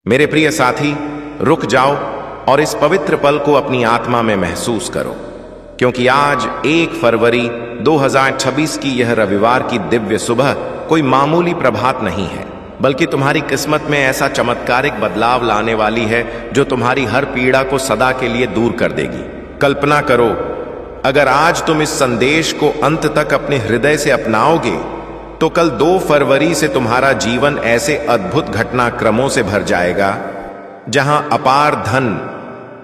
मेरे प्रिय साथी, रुक जाओ और इस पवित्र पल को अपनी आत्मा में महसूस करो, क्योंकि आज 1 फरवरी 2026 की यह रविवार की दिव्य सुबह कोई मामूली प्रभात नहीं है, बल्कि तुम्हारी किस्मत में ऐसा चमत्कारिक बदलाव लाने वाली है जो तुम्हारी हर पीड़ा को सदा के लिए दूर कर देगी। कल्पना करो, अगर आज तुम इस संदेश को अंत तक अपने हृदय से अपनाओगे तो कल 2 फरवरी से तुम्हारा जीवन ऐसे अद्भुत घटनाक्रमों से भर जाएगा जहां अपार धन,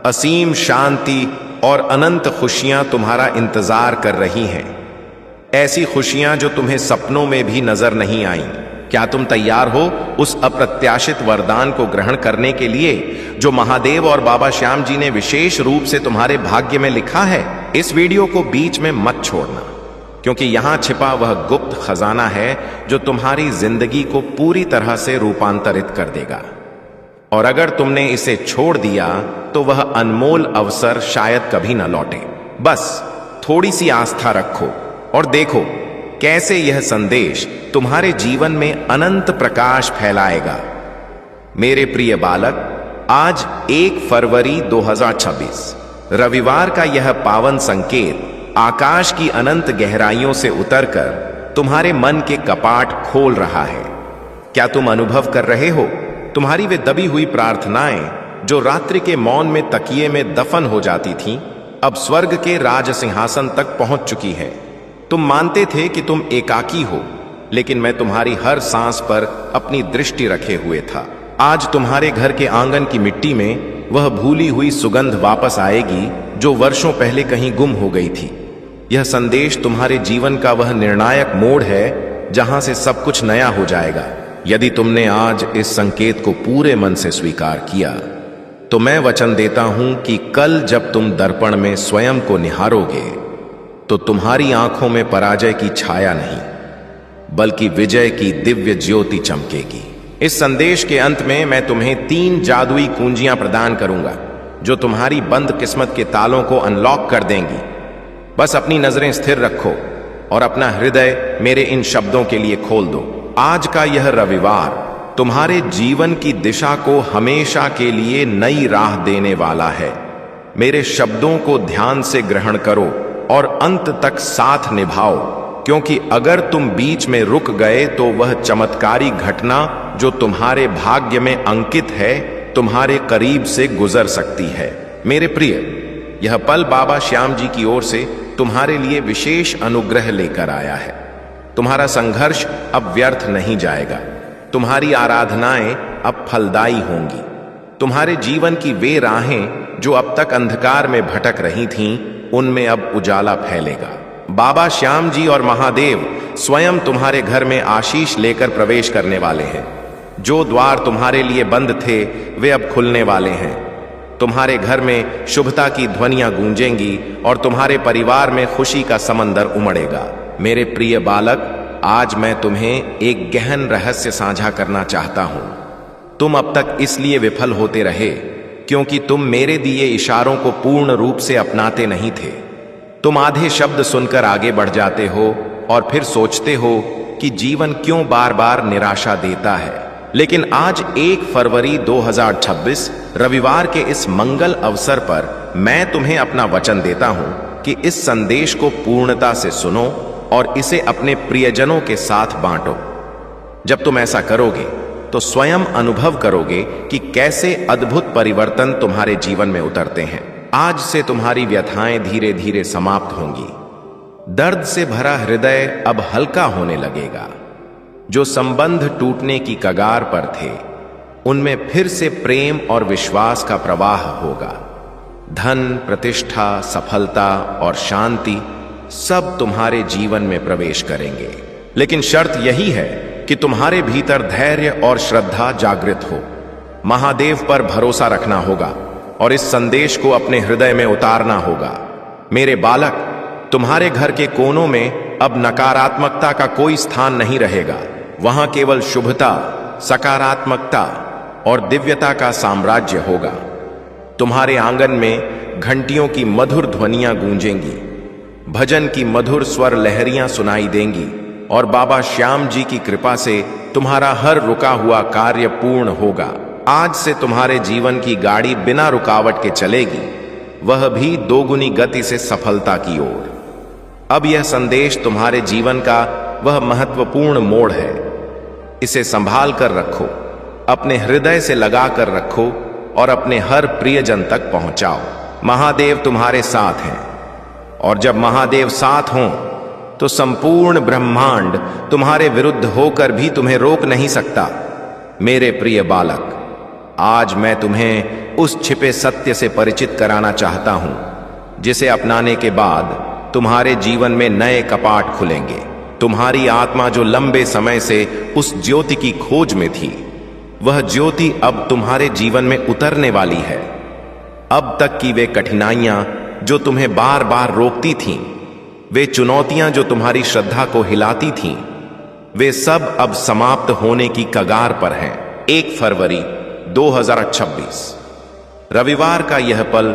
असीम शांति और अनंत खुशियां तुम्हारा इंतजार कर रही हैं। ऐसी खुशियां जो तुम्हें सपनों में भी नजर नहीं आईं। क्या तुम तैयार हो उस अप्रत्याशित वरदान को ग्रहण करने के लिए जो महादेव और बाबा श्याम जी ने विशेष रूप से तुम्हारे भाग्य में लिखा है? इस वीडियो को बीच में मत छोड़ना, क्योंकि यहां छिपा वह गुप्त खजाना है जो तुम्हारी जिंदगी को पूरी तरह से रूपांतरित कर देगा। और अगर तुमने इसे छोड़ दिया तो वह अनमोल अवसर शायद कभी न लौटे। बस थोड़ी सी आस्था रखो और देखो कैसे यह संदेश तुम्हारे जीवन में अनंत प्रकाश फैलाएगा। मेरे प्रिय बालक, आज 1 फरवरी 2026 रविवार का यह पावन संकेत आकाश की अनंत गहराइयों से उतरकर तुम्हारे मन के कपाट खोल रहा है। क्या तुम अनुभव कर रहे हो तुम्हारी वे दबी हुई प्रार्थनाएं जो रात्रि के मौन में तकिए में दफन हो जाती थीं, अब स्वर्ग के राज सिंहासन तक पहुंच चुकी है। तुम मानते थे कि तुम एकाकी हो, लेकिन मैं तुम्हारी हर सांस पर अपनी दृष्टि रखे हुए था। आज तुम्हारे घर के आंगन की मिट्टी में वह भूली हुई सुगंध वापस आएगी जो वर्षों पहले कहीं गुम हो गई थी। यह संदेश तुम्हारे जीवन का वह निर्णायक मोड़ है जहां से सब कुछ नया हो जाएगा। यदि तुमने आज इस संकेत को पूरे मन से स्वीकार किया तो मैं वचन देता हूं कि कल जब तुम दर्पण में स्वयं को निहारोगे तो तुम्हारी आंखों में पराजय की छाया नहीं, बल्कि विजय की दिव्य ज्योति चमकेगी। इस संदेश के अंत में मैं तुम्हें 3 जादुई कुंजियां प्रदान करूंगा जो तुम्हारी बंद किस्मत के तालों को अनलॉक कर देंगी। बस अपनी नजरें स्थिर रखो और अपना हृदय मेरे इन शब्दों के लिए खोल दो। आज का यह रविवार तुम्हारे जीवन की दिशा को हमेशा के लिए नई राह देने वाला है। मेरे शब्दों को ध्यान से ग्रहण करो और अंत तक साथ निभाओ, क्योंकि अगर तुम बीच में रुक गए तो वह चमत्कारी घटना जो तुम्हारे भाग्य में अंकित है तुम्हारे करीब से गुजर सकती है। मेरे प्रिय, यह पल बाबा श्याम जी की ओर से तुम्हारे लिए विशेष अनुग्रह लेकर आया है। तुम्हारा संघर्ष अब व्यर्थ नहीं जाएगा, तुम्हारी आराधनाएं अब फलदायी होंगी। तुम्हारे जीवन की वे राहें जो अब तक अंधकार में भटक रही थीं, उनमें अब उजाला फैलेगा। बाबा श्याम जी और महादेव स्वयं तुम्हारे घर में आशीष लेकर प्रवेश करने वाले हैं। जो द्वार तुम्हारे लिए बंद थे वे अब खुलने वाले हैं। तुम्हारे घर में शुभता की ध्वनियां गूंजेंगी और तुम्हारे परिवार में खुशी का समंदर उमड़ेगा। मेरे प्रिय बालक, आज मैं तुम्हें एक गहन रहस्य साझा करना चाहता हूं। तुम अब तक इसलिए विफल होते रहे क्योंकि तुम मेरे दिए इशारों को पूर्ण रूप से अपनाते नहीं थे। तुम आधे शब्द सुनकर आगे बढ़ जाते हो और फिर सोचते हो कि जीवन क्यों बार बार निराशा देता है। लेकिन आज 1 फरवरी 2026 रविवार के इस मंगल अवसर पर मैं तुम्हें अपना वचन देता हूं कि इस संदेश को पूर्णता से सुनो और इसे अपने प्रियजनों के साथ बांटो। जब तुम ऐसा करोगे तो स्वयं अनुभव करोगे कि कैसे अद्भुत परिवर्तन तुम्हारे जीवन में उतरते हैं। आज से तुम्हारी व्यथाएं धीरे धीरे समाप्त होंगी। दर्द से भरा हृदय अब हल्का होने लगेगा। जो संबंध टूटने की कगार पर थे उनमें फिर से प्रेम और विश्वास का प्रवाह होगा। धन, प्रतिष्ठा, सफलता और शांति सब तुम्हारे जीवन में प्रवेश करेंगे। लेकिन शर्त यही है कि तुम्हारे भीतर धैर्य और श्रद्धा जागृत हो। महादेव पर भरोसा रखना होगा और इस संदेश को अपने हृदय में उतारना होगा। मेरे बालक, तुम्हारे घर के कोनों में अब नकारात्मकता का कोई स्थान नहीं रहेगा। वहां केवल शुभता, सकारात्मकता और दिव्यता का साम्राज्य होगा। तुम्हारे आंगन में घंटियों की मधुर ध्वनियां गूंजेंगी, भजन की मधुर स्वर लहरियां सुनाई देंगी और बाबा श्याम जी की कृपा से तुम्हारा हर रुका हुआ कार्य पूर्ण होगा। आज से तुम्हारे जीवन की गाड़ी बिना रुकावट के चलेगी, वह भी दोगुनी गति से सफलता की ओर। अब यह संदेश तुम्हारे जीवन का वह महत्वपूर्ण मोड़ है। इसे संभाल कर रखो, अपने हृदय से लगा कर रखो और अपने हर प्रियजन तक पहुंचाओ। महादेव तुम्हारे साथ हैं, और जब महादेव साथ हों तो संपूर्ण ब्रह्मांड तुम्हारे विरुद्ध होकर भी तुम्हें रोक नहीं सकता। मेरे प्रिय बालक, आज मैं तुम्हें उस छिपे सत्य से परिचित कराना चाहता हूं, जिसे अपनाने के बाद तुम्हारे जीवन में नए कपाट खुलेंगे। तुम्हारी आत्मा जो लंबे समय से उस ज्योति की खोज में थी, वह ज्योति अब तुम्हारे जीवन में उतरने वाली है। अब तक की वे कठिनाइयां जो तुम्हें बार बार रोकती थीं, वे चुनौतियां जो तुम्हारी श्रद्धा को हिलाती थीं, वे सब अब समाप्त होने की कगार पर हैं। 1 फरवरी 2026 रविवार का यह पल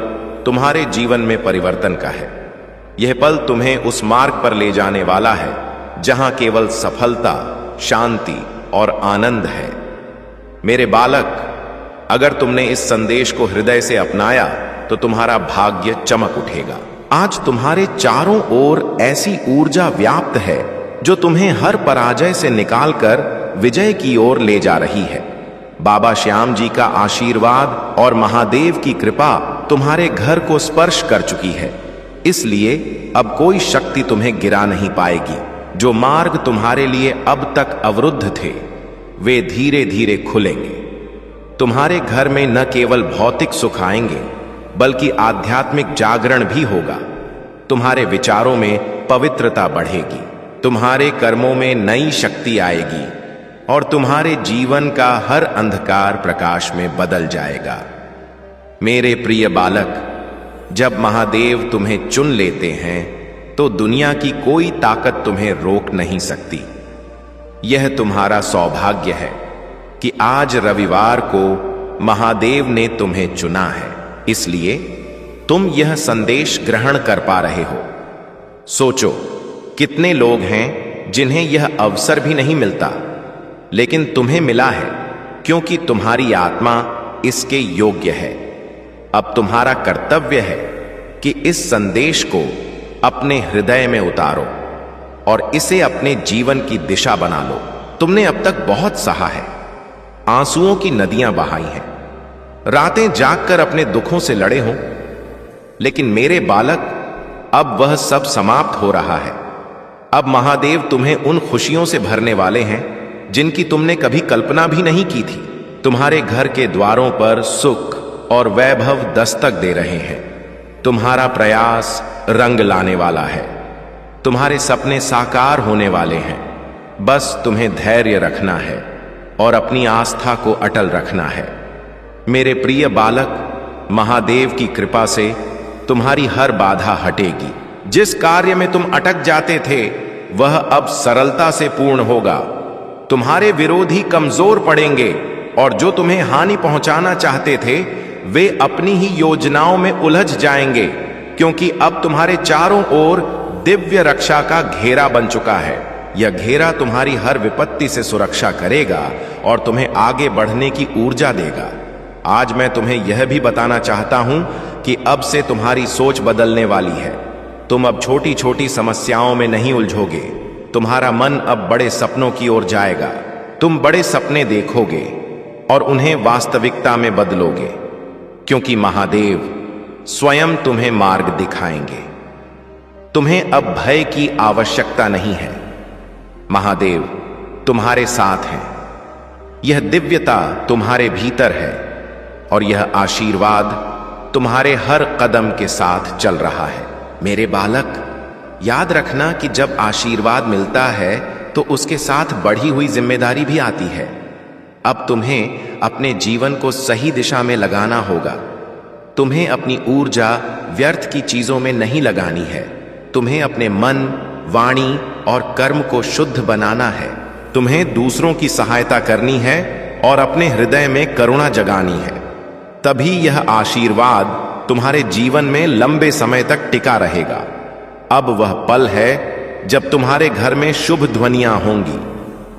तुम्हारे जीवन में परिवर्तन का है। यह पल तुम्हें उस मार्ग पर ले जाने वाला है जहां केवल सफलता, शांति और आनंद है। मेरे बालक, अगर तुमने इस संदेश को हृदय से अपनाया तो तुम्हारा भाग्य चमक उठेगा। आज तुम्हारे चारों ओर ऐसी ऊर्जा व्याप्त है जो तुम्हें हर पराजय से निकालकर विजय की ओर ले जा रही है। बाबा श्याम जी का आशीर्वाद और महादेव की कृपा तुम्हारे घर को स्पर्श कर चुकी है, इसलिए अब कोई शक्ति तुम्हें गिरा नहीं पाएगी। जो मार्ग तुम्हारे लिए अब तक अवरुद्ध थे, वे धीरे धीरे खुलेंगे। तुम्हारे घर में न केवल भौतिक सुख आएंगे, बल्कि आध्यात्मिक जागरण भी होगा। तुम्हारे विचारों में पवित्रता बढ़ेगी, तुम्हारे कर्मों में नई शक्ति आएगी और तुम्हारे जीवन का हर अंधकार प्रकाश में बदल जाएगा। मेरे प्रिय बालक, जब महादेव तुम्हें चुन लेते हैं तो दुनिया की कोई ताकत तुम्हें रोक नहीं सकती। यह तुम्हारा सौभाग्य है कि आज रविवार को महादेव ने तुम्हें चुना है, इसलिए तुम यह संदेश ग्रहण कर पा रहे हो। सोचो, कितने लोग हैं जिन्हें यह अवसर भी नहीं मिलता, लेकिन तुम्हें मिला है क्योंकि तुम्हारी आत्मा इसके योग्य है। अब तुम्हारा कर्तव्य है कि इस संदेश को अपने हृदय में उतारो और इसे अपने जीवन की दिशा बना लो। तुमने अब तक बहुत सहा है, आंसुओं की नदियां बहाई हैं, रातें जागकर अपने दुखों से लड़े हो, लेकिन मेरे बालक, अब वह सब समाप्त हो रहा है। अब महादेव तुम्हें उन खुशियों से भरने वाले हैं जिनकी तुमने कभी कल्पना भी नहीं की थी। तुम्हारे घर के द्वारों पर सुख और वैभव दस्तक दे रहे हैं। तुम्हारा प्रयास रंग लाने वाला है, तुम्हारे सपने साकार होने वाले हैं। बस तुम्हें धैर्य रखना है और अपनी आस्था को अटल रखना है। मेरे प्रिय बालक, महादेव की कृपा से तुम्हारी हर बाधा हटेगी। जिस कार्य में तुम अटक जाते थे, वह अब सरलता से पूर्ण होगा। तुम्हारे विरोधी कमजोर पड़ेंगे और जो तुम्हें हानि पहुंचाना चाहते थे, वे अपनी ही योजनाओं में उलझ जाएंगे, क्योंकि अब तुम्हारे चारों ओर दिव्य रक्षा का घेरा बन चुका है। यह घेरा तुम्हारी हर विपत्ति से सुरक्षा करेगा और तुम्हें आगे बढ़ने की ऊर्जा देगा। आज मैं तुम्हें यह भी बताना चाहता हूं कि अब से तुम्हारी सोच बदलने वाली है। तुम अब छोटी छोटी समस्याओं में नहीं उलझोगे। तुम्हारा मन अब बड़े सपनों की ओर जाएगा। तुम बड़े सपने देखोगे और उन्हें वास्तविकता में बदलोगे, क्योंकि महादेव स्वयं तुम्हें मार्ग दिखाएंगे। तुम्हें अब भय की आवश्यकता नहीं है। महादेव तुम्हारे साथ हैं। यह दिव्यता तुम्हारे भीतर है और यह आशीर्वाद तुम्हारे हर कदम के साथ चल रहा है। मेरे बालक, याद रखना कि जब आशीर्वाद मिलता है तो उसके साथ बढ़ी हुई जिम्मेदारी भी आती है। अब तुम्हें अपने जीवन को सही दिशा में लगाना होगा। तुम्हें अपनी ऊर्जा व्यर्थ की चीजों में नहीं लगानी है। तुम्हें अपने मन, वाणी और कर्म को शुद्ध बनाना है। तुम्हें दूसरों की सहायता करनी है और अपने हृदय में करुणा जगानी है। तभी यह आशीर्वाद तुम्हारे जीवन में लंबे समय तक टिका रहेगा। अब वह पल है जब तुम्हारे घर में शुभ ध्वनियां होंगी,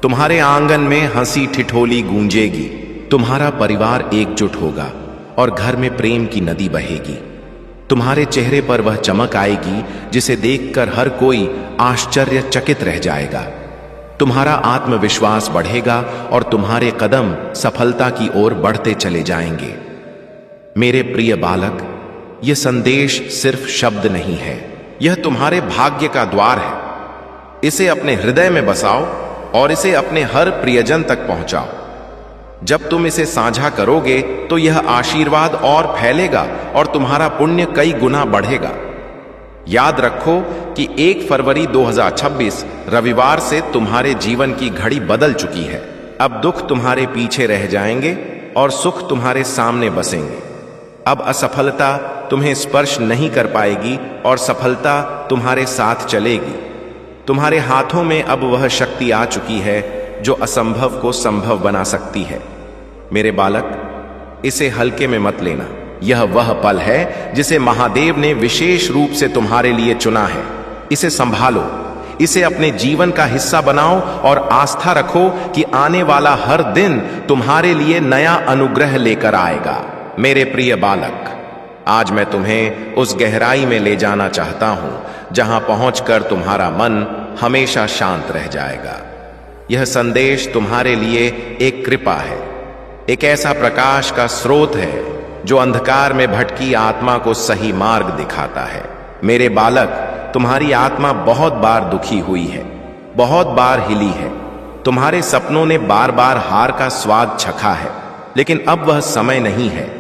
तुम्हारे आंगन में हंसी ठिठोली गूंजेगी, तुम्हारा परिवार एकजुट होगा और घर में प्रेम की नदी बहेगी। तुम्हारे चेहरे पर वह चमक आएगी जिसे देखकर हर कोई आश्चर्यचकित रह जाएगा। तुम्हारा आत्मविश्वास बढ़ेगा और तुम्हारे कदम सफलता की ओर बढ़ते चले जाएंगे। मेरे प्रिय बालक, यह संदेश सिर्फ शब्द नहीं है, यह तुम्हारे भाग्य का द्वार है। इसे अपने हृदय में बसाओ और इसे अपने हर प्रियजन तक पहुंचाओ। जब तुम इसे साझा करोगे तो यह आशीर्वाद और फैलेगा और तुम्हारा पुण्य कई गुना बढ़ेगा। याद रखो कि 1 फरवरी 2026 रविवार से तुम्हारे जीवन की घड़ी बदल चुकी है। अब दुख तुम्हारे पीछे रह जाएंगे और सुख तुम्हारे सामने बसेंगे। अब असफलता तुम्हें स्पर्श नहीं कर पाएगी और सफलता तुम्हारे साथ चलेगी। तुम्हारे हाथों में अब वह शक्ति आ चुकी है जो असंभव को संभव बना सकती है। मेरे बालक, इसे हल्के में मत लेना। यह वह पल है जिसे महादेव ने विशेष रूप से तुम्हारे लिए चुना है। इसे संभालो, इसे अपने जीवन का हिस्सा बनाओ और आस्था रखो कि आने वाला हर दिन तुम्हारे लिए नया अनुग्रह लेकर आएगा। मेरे प्रिय बालक, आज मैं तुम्हें उस गहराई में ले जाना चाहता हूं जहां पहुंचकर तुम्हारा मन हमेशा शांत रह जाएगा। यह संदेश तुम्हारे लिए एक कृपा है, एक ऐसा प्रकाश का स्रोत है जो अंधकार में भटकी आत्मा को सही मार्ग दिखाता है। मेरे बालक, तुम्हारी आत्मा बहुत बार दुखी हुई है, बहुत बार हिली है। तुम्हारे सपनों ने बार बार हार का स्वाद चखा है, लेकिन अब वह समय नहीं है।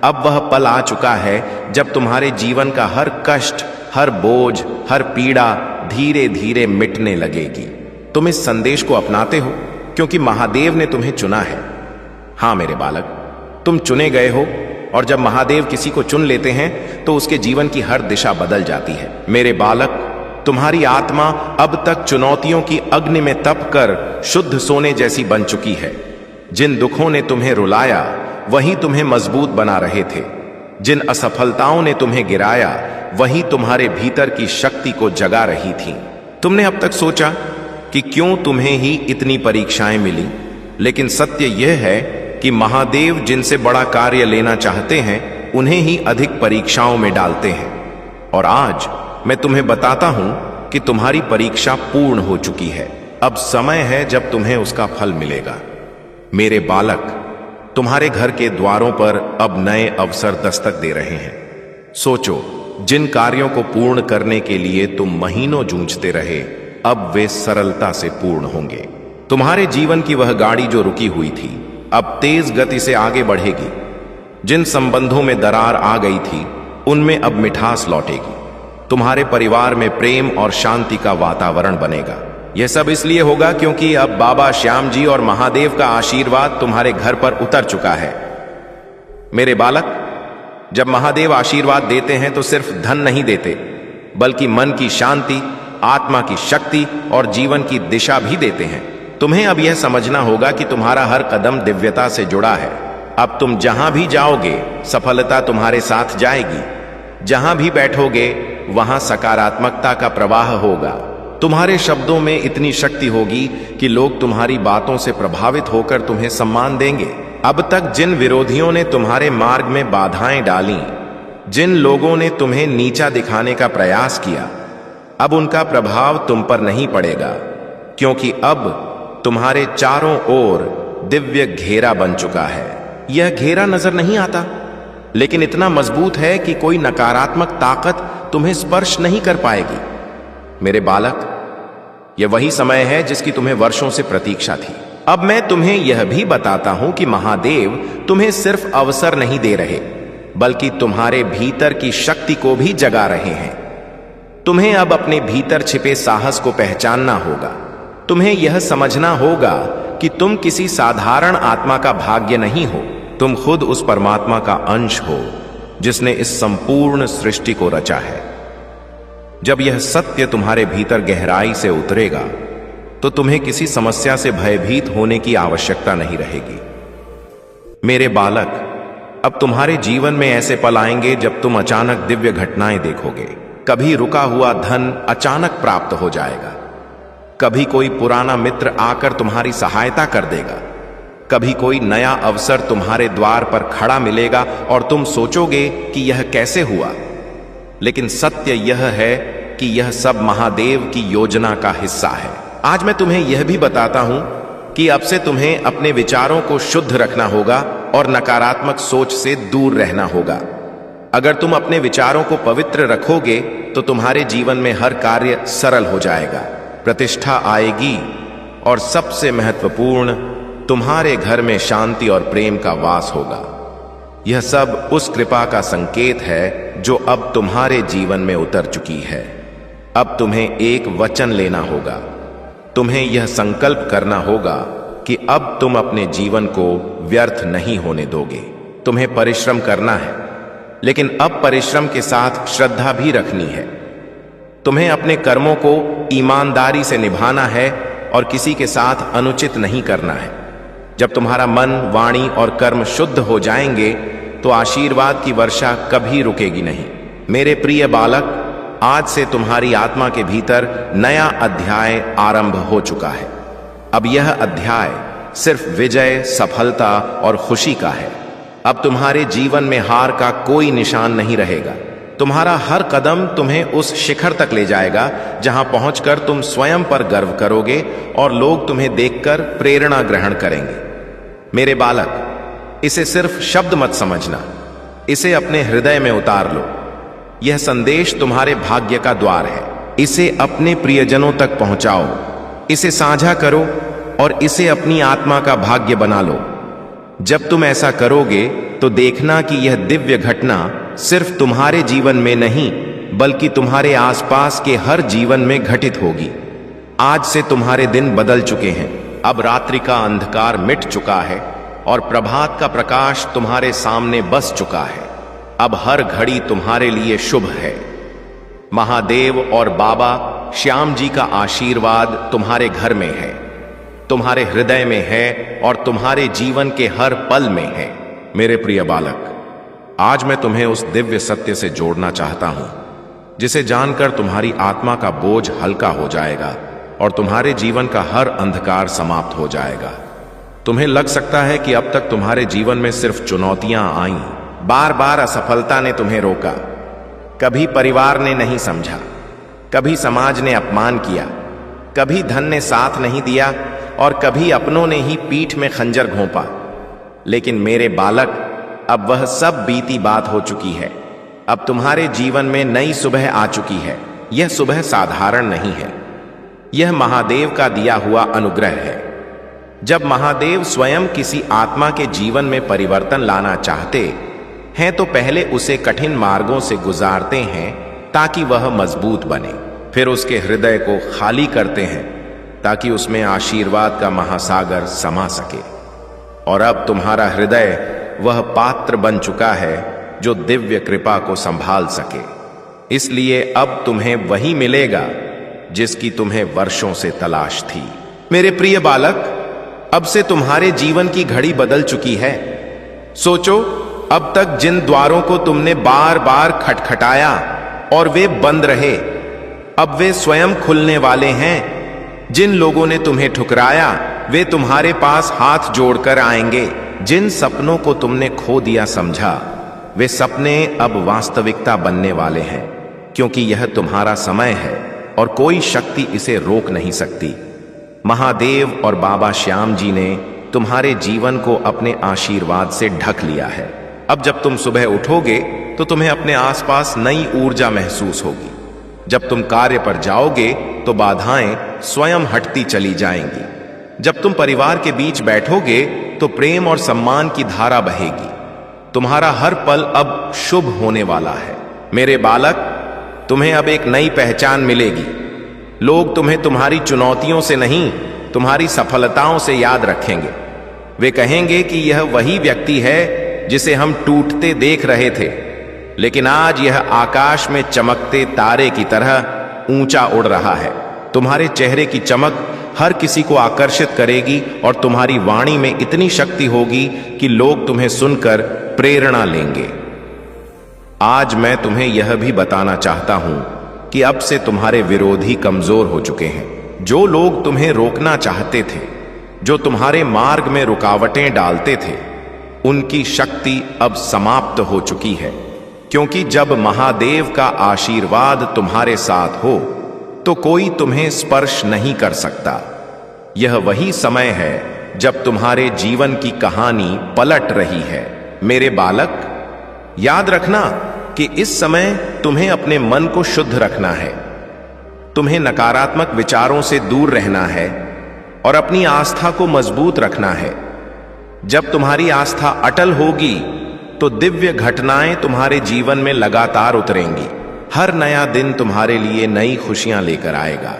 अब वह पल आ चुका है जब तुम्हारे जीवन का हर कष्ट, हर बोझ, हर पीड़ा धीरे धीरे मिटने लगेगी। तुम इस संदेश को अपनाते हो क्योंकि महादेव ने तुम्हें चुना है। हां मेरे बालक, तुम चुने गए हो और जब महादेव किसी को चुन लेते हैं तो उसके जीवन की हर दिशा बदल जाती है। मेरे बालक, तुम्हारी आत्मा अब तक चुनौतियों की अग्नि में तप कर शुद्ध सोने जैसी बन चुकी है। जिन दुखों ने तुम्हें रुलाया वही तुम्हें मजबूत बना रहे थे। जिन असफलताओं ने तुम्हें गिराया वही तुम्हारे भीतर की शक्ति को जगा रही थी। तुमने अब तक सोचा कि क्यों तुम्हें ही इतनी परीक्षाएं मिली, लेकिन सत्य यह है कि महादेव जिनसे बड़ा कार्य लेना चाहते हैं उन्हें ही अधिक परीक्षाओं में डालते हैं। और आज मैं तुम्हें बताता हूं कि तुम्हारी परीक्षा पूर्ण हो चुकी है। अब समय है जब तुम्हें उसका फल मिलेगा। मेरे बालक, तुम्हारे घर के द्वारों पर अब नए अवसर दस्तक दे रहे हैं। सोचो, जिन कार्यों को पूर्ण करने के लिए तुम महीनों जूझते रहे, अब वे सरलता से पूर्ण होंगे। तुम्हारे जीवन की वह गाड़ी जो रुकी हुई थी अब तेज गति से आगे बढ़ेगी। जिन संबंधों में दरार आ गई थी उनमें अब मिठास लौटेगी। तुम्हारे परिवार में प्रेम और शांति का वातावरण बनेगा। यह सब इसलिए होगा क्योंकि अब बाबा श्याम जी और महादेव का आशीर्वाद तुम्हारे घर पर उतर चुका है। मेरे बालक, जब महादेव आशीर्वाद देते हैं तो सिर्फ धन नहीं देते, बल्कि मन की शांति, आत्मा की शक्ति और जीवन की दिशा भी देते हैं। तुम्हें अब यह समझना होगा कि तुम्हारा हर कदम दिव्यता से जुड़ा है। अब तुम जहां भी जाओगे सफलता तुम्हारे साथ जाएगी। जहां भी बैठोगे वहां सकारात्मकता का प्रवाह होगा। तुम्हारे शब्दों में इतनी शक्ति होगी कि लोग तुम्हारी बातों से प्रभावित होकर तुम्हें सम्मान देंगे। अब तक जिन विरोधियों ने तुम्हारे मार्ग में बाधाएं डाली, जिन लोगों ने तुम्हें नीचा दिखाने का प्रयास किया, अब उनका प्रभाव तुम पर नहीं पड़ेगा, क्योंकि अब तुम्हारे चारों ओर दिव्य घेरा बन चुका है। यह घेरा नजर नहीं आता, लेकिन इतना मजबूत है कि कोई नकारात्मक ताकत तुम्हें स्पर्श नहीं कर पाएगी। मेरे बालक, यह वही समय है जिसकी तुम्हें वर्षों से प्रतीक्षा थी। अब मैं तुम्हें यह भी बताता हूं कि महादेव तुम्हें सिर्फ अवसर नहीं दे रहे, बल्कि तुम्हारे भीतर की शक्ति को भी जगा रहे हैं। तुम्हें अब अपने भीतर छिपे साहस को पहचानना होगा। तुम्हें यह समझना होगा कि तुम किसी साधारण आत्मा का भाग्य नहीं हो, तुम खुद उस परमात्मा का अंश हो जिसने इस संपूर्ण सृष्टि को रचा है। जब यह सत्य तुम्हारे भीतर गहराई से उतरेगा तो तुम्हें किसी समस्या से भयभीत होने की आवश्यकता नहीं रहेगी। मेरे बालक, अब तुम्हारे जीवन में ऐसे पल आएंगे जब तुम अचानक दिव्य घटनाएं देखोगे। कभी रुका हुआ धन अचानक प्राप्त हो जाएगा, कभी कोई पुराना मित्र आकर तुम्हारी सहायता कर देगा, कभी कोई नया अवसर तुम्हारे द्वार पर खड़ा मिलेगा और तुम सोचोगे कि यह कैसे हुआ। लेकिन सत्य यह है कि यह सब महादेव की योजना का हिस्सा है। आज मैं तुम्हें यह भी बताता हूं कि अब से तुम्हें अपने विचारों को शुद्ध रखना होगा और नकारात्मक सोच से दूर रहना होगा। अगर तुम अपने विचारों को पवित्र रखोगे तो तुम्हारे जीवन में हर कार्य सरल हो जाएगा, प्रतिष्ठा आएगी और सबसे महत्वपूर्ण, तुम्हारे घर में शांति और प्रेम का वास होगा। यह सब उस कृपा का संकेत है जो अब तुम्हारे जीवन में उतर चुकी है। अब तुम्हें एक वचन लेना होगा। तुम्हें यह संकल्प करना होगा कि अब तुम अपने जीवन को व्यर्थ नहीं होने दोगे। तुम्हें परिश्रम करना है, लेकिन अब परिश्रम के साथ श्रद्धा भी रखनी है। तुम्हें अपने कर्मों को ईमानदारी से निभाना है और किसी के साथ अनुचित नहीं करना है। जब तुम्हारा मन, वाणी और कर्म शुद्ध हो जाएंगे तो आशीर्वाद की वर्षा कभी रुकेगी नहीं। मेरे प्रिय बालक, आज से तुम्हारी आत्मा के भीतर नया अध्याय आरंभ हो चुका है। अब यह अध्याय सिर्फ विजय, सफलता और खुशी का है। अब तुम्हारे जीवन में हार का कोई निशान नहीं रहेगा। तुम्हारा हर कदम तुम्हें उस शिखर तक ले जाएगा जहां पहुंचकर तुम स्वयं पर गर्व करोगे और लोग तुम्हें देखकर प्रेरणा ग्रहण करेंगे। मेरे बालक, इसे सिर्फ शब्द मत समझना, इसे अपने हृदय में उतार लो। यह संदेश तुम्हारे भाग्य का द्वार है। इसे अपने प्रियजनों तक पहुंचाओ, इसे साझा करो और इसे अपनी आत्मा का भाग्य बना लो। जब तुम ऐसा करोगे तो देखना कि यह दिव्य घटना सिर्फ तुम्हारे जीवन में नहीं बल्कि तुम्हारे आसपास के हर जीवन में घटित होगी। आज से तुम्हारे दिन बदल चुके हैं। अब रात्रि का अंधकार मिट चुका है और प्रभात का प्रकाश तुम्हारे सामने बस चुका है। अब हर घड़ी तुम्हारे लिए शुभ है। महादेव और बाबा श्याम जी का आशीर्वाद तुम्हारे घर में है, तुम्हारे हृदय में है और तुम्हारे जीवन के हर पल में है। मेरे प्रिय बालक, आज मैं तुम्हें उस दिव्य सत्य से जोड़ना चाहता हूं जिसे जानकर तुम्हारी आत्मा का बोझ हल्का हो जाएगा और तुम्हारे जीवन का हर अंधकार समाप्त हो जाएगा। तुम्हें लग सकता है कि अब तक तुम्हारे जीवन में सिर्फ चुनौतियां आईं, बार बार असफलता ने तुम्हें रोका, कभी परिवार ने नहीं समझा, कभी समाज ने अपमान किया, कभी धन ने साथ नहीं दिया और कभी अपनों ने ही पीठ में खंजर घोंपा। लेकिन मेरे बालक, अब वह सब बीती बात हो चुकी है। अब तुम्हारे जीवन में नई सुबह आ चुकी है। यह सुबह साधारण नहीं है, यह महादेव का दिया हुआ अनुग्रह है। जब महादेव स्वयं किसी आत्मा के जीवन में परिवर्तन लाना चाहते हैं तो पहले उसे कठिन मार्गों से गुजारते हैं ताकि वह मजबूत बने। फिर उसके हृदय को खाली करते हैं ताकि उसमें आशीर्वाद का महासागर समा सके। और अब तुम्हारा हृदय वह पात्र बन चुका है जो दिव्य कृपा को संभाल सके। इसलिए अब तुम्हें वही मिलेगा जिसकी तुम्हें वर्षों से तलाश थी। मेरे प्रिय बालक, अब से तुम्हारे जीवन की घड़ी बदल चुकी है। सोचो, अब तक जिन द्वारों को तुमने बार बार खटखटाया और वे बंद रहे, अब वे स्वयं खुलने वाले हैं। जिन लोगों ने तुम्हें ठुकराया वे तुम्हारे पास हाथ जोड़कर आएंगे। जिन सपनों को तुमने खो दिया समझा, वे सपने अब वास्तविकता बनने वाले हैं, क्योंकि यह तुम्हारा समय है और कोई शक्ति इसे रोक नहीं सकती। महादेव और बाबा श्याम जी ने तुम्हारे जीवन को अपने आशीर्वाद से ढक लिया है। अब जब तुम सुबह उठोगे तो तुम्हें अपने आसपास नई ऊर्जा महसूस होगी। जब तुम कार्य पर जाओगे तो बाधाएं स्वयं हटती चली जाएंगी। जब तुम परिवार के बीच बैठोगे तो प्रेम और सम्मान की धारा बहेगी। तुम्हारा हर पल अब शुभ होने वाला है। मेरे बालक, तुम्हें अब एक नई पहचान मिलेगी। लोग तुम्हें तुम्हारी चुनौतियों से नहीं, तुम्हारी सफलताओं से याद रखेंगे। वे कहेंगे कि यह वही व्यक्ति है जिसे हम टूटते देख रहे थे, लेकिन आज यह आकाश में चमकते तारे की तरह ऊंचा उड़ रहा है। तुम्हारे चेहरे की चमक हर किसी को आकर्षित करेगी और तुम्हारी वाणी में इतनी शक्ति होगी कि लोग तुम्हें सुनकर प्रेरणा लेंगे। आज मैं तुम्हें यह भी बताना चाहता हूं कि अब से तुम्हारे विरोधी कमजोर हो चुके हैं। जो लोग तुम्हें रोकना चाहते थे जो तुम्हारे मार्ग में रुकावटें डालते थे, उनकी शक्ति अब समाप्त हो चुकी है। क्योंकि जब महादेव का आशीर्वाद तुम्हारे साथ हो तो कोई तुम्हें स्पर्श नहीं कर सकता। यह वही समय है जब तुम्हारे जीवन की कहानी पलट रही है। मेरे बालक, याद रखना कि इस समय तुम्हें अपने मन को शुद्ध रखना है, तुम्हें नकारात्मक विचारों से दूर रहना है और अपनी आस्था को मजबूत रखना है। जब तुम्हारी आस्था अटल होगी तो दिव्य घटनाएं तुम्हारे जीवन में लगातार उतरेंगी। हर नया दिन तुम्हारे लिए नई खुशियां लेकर आएगा।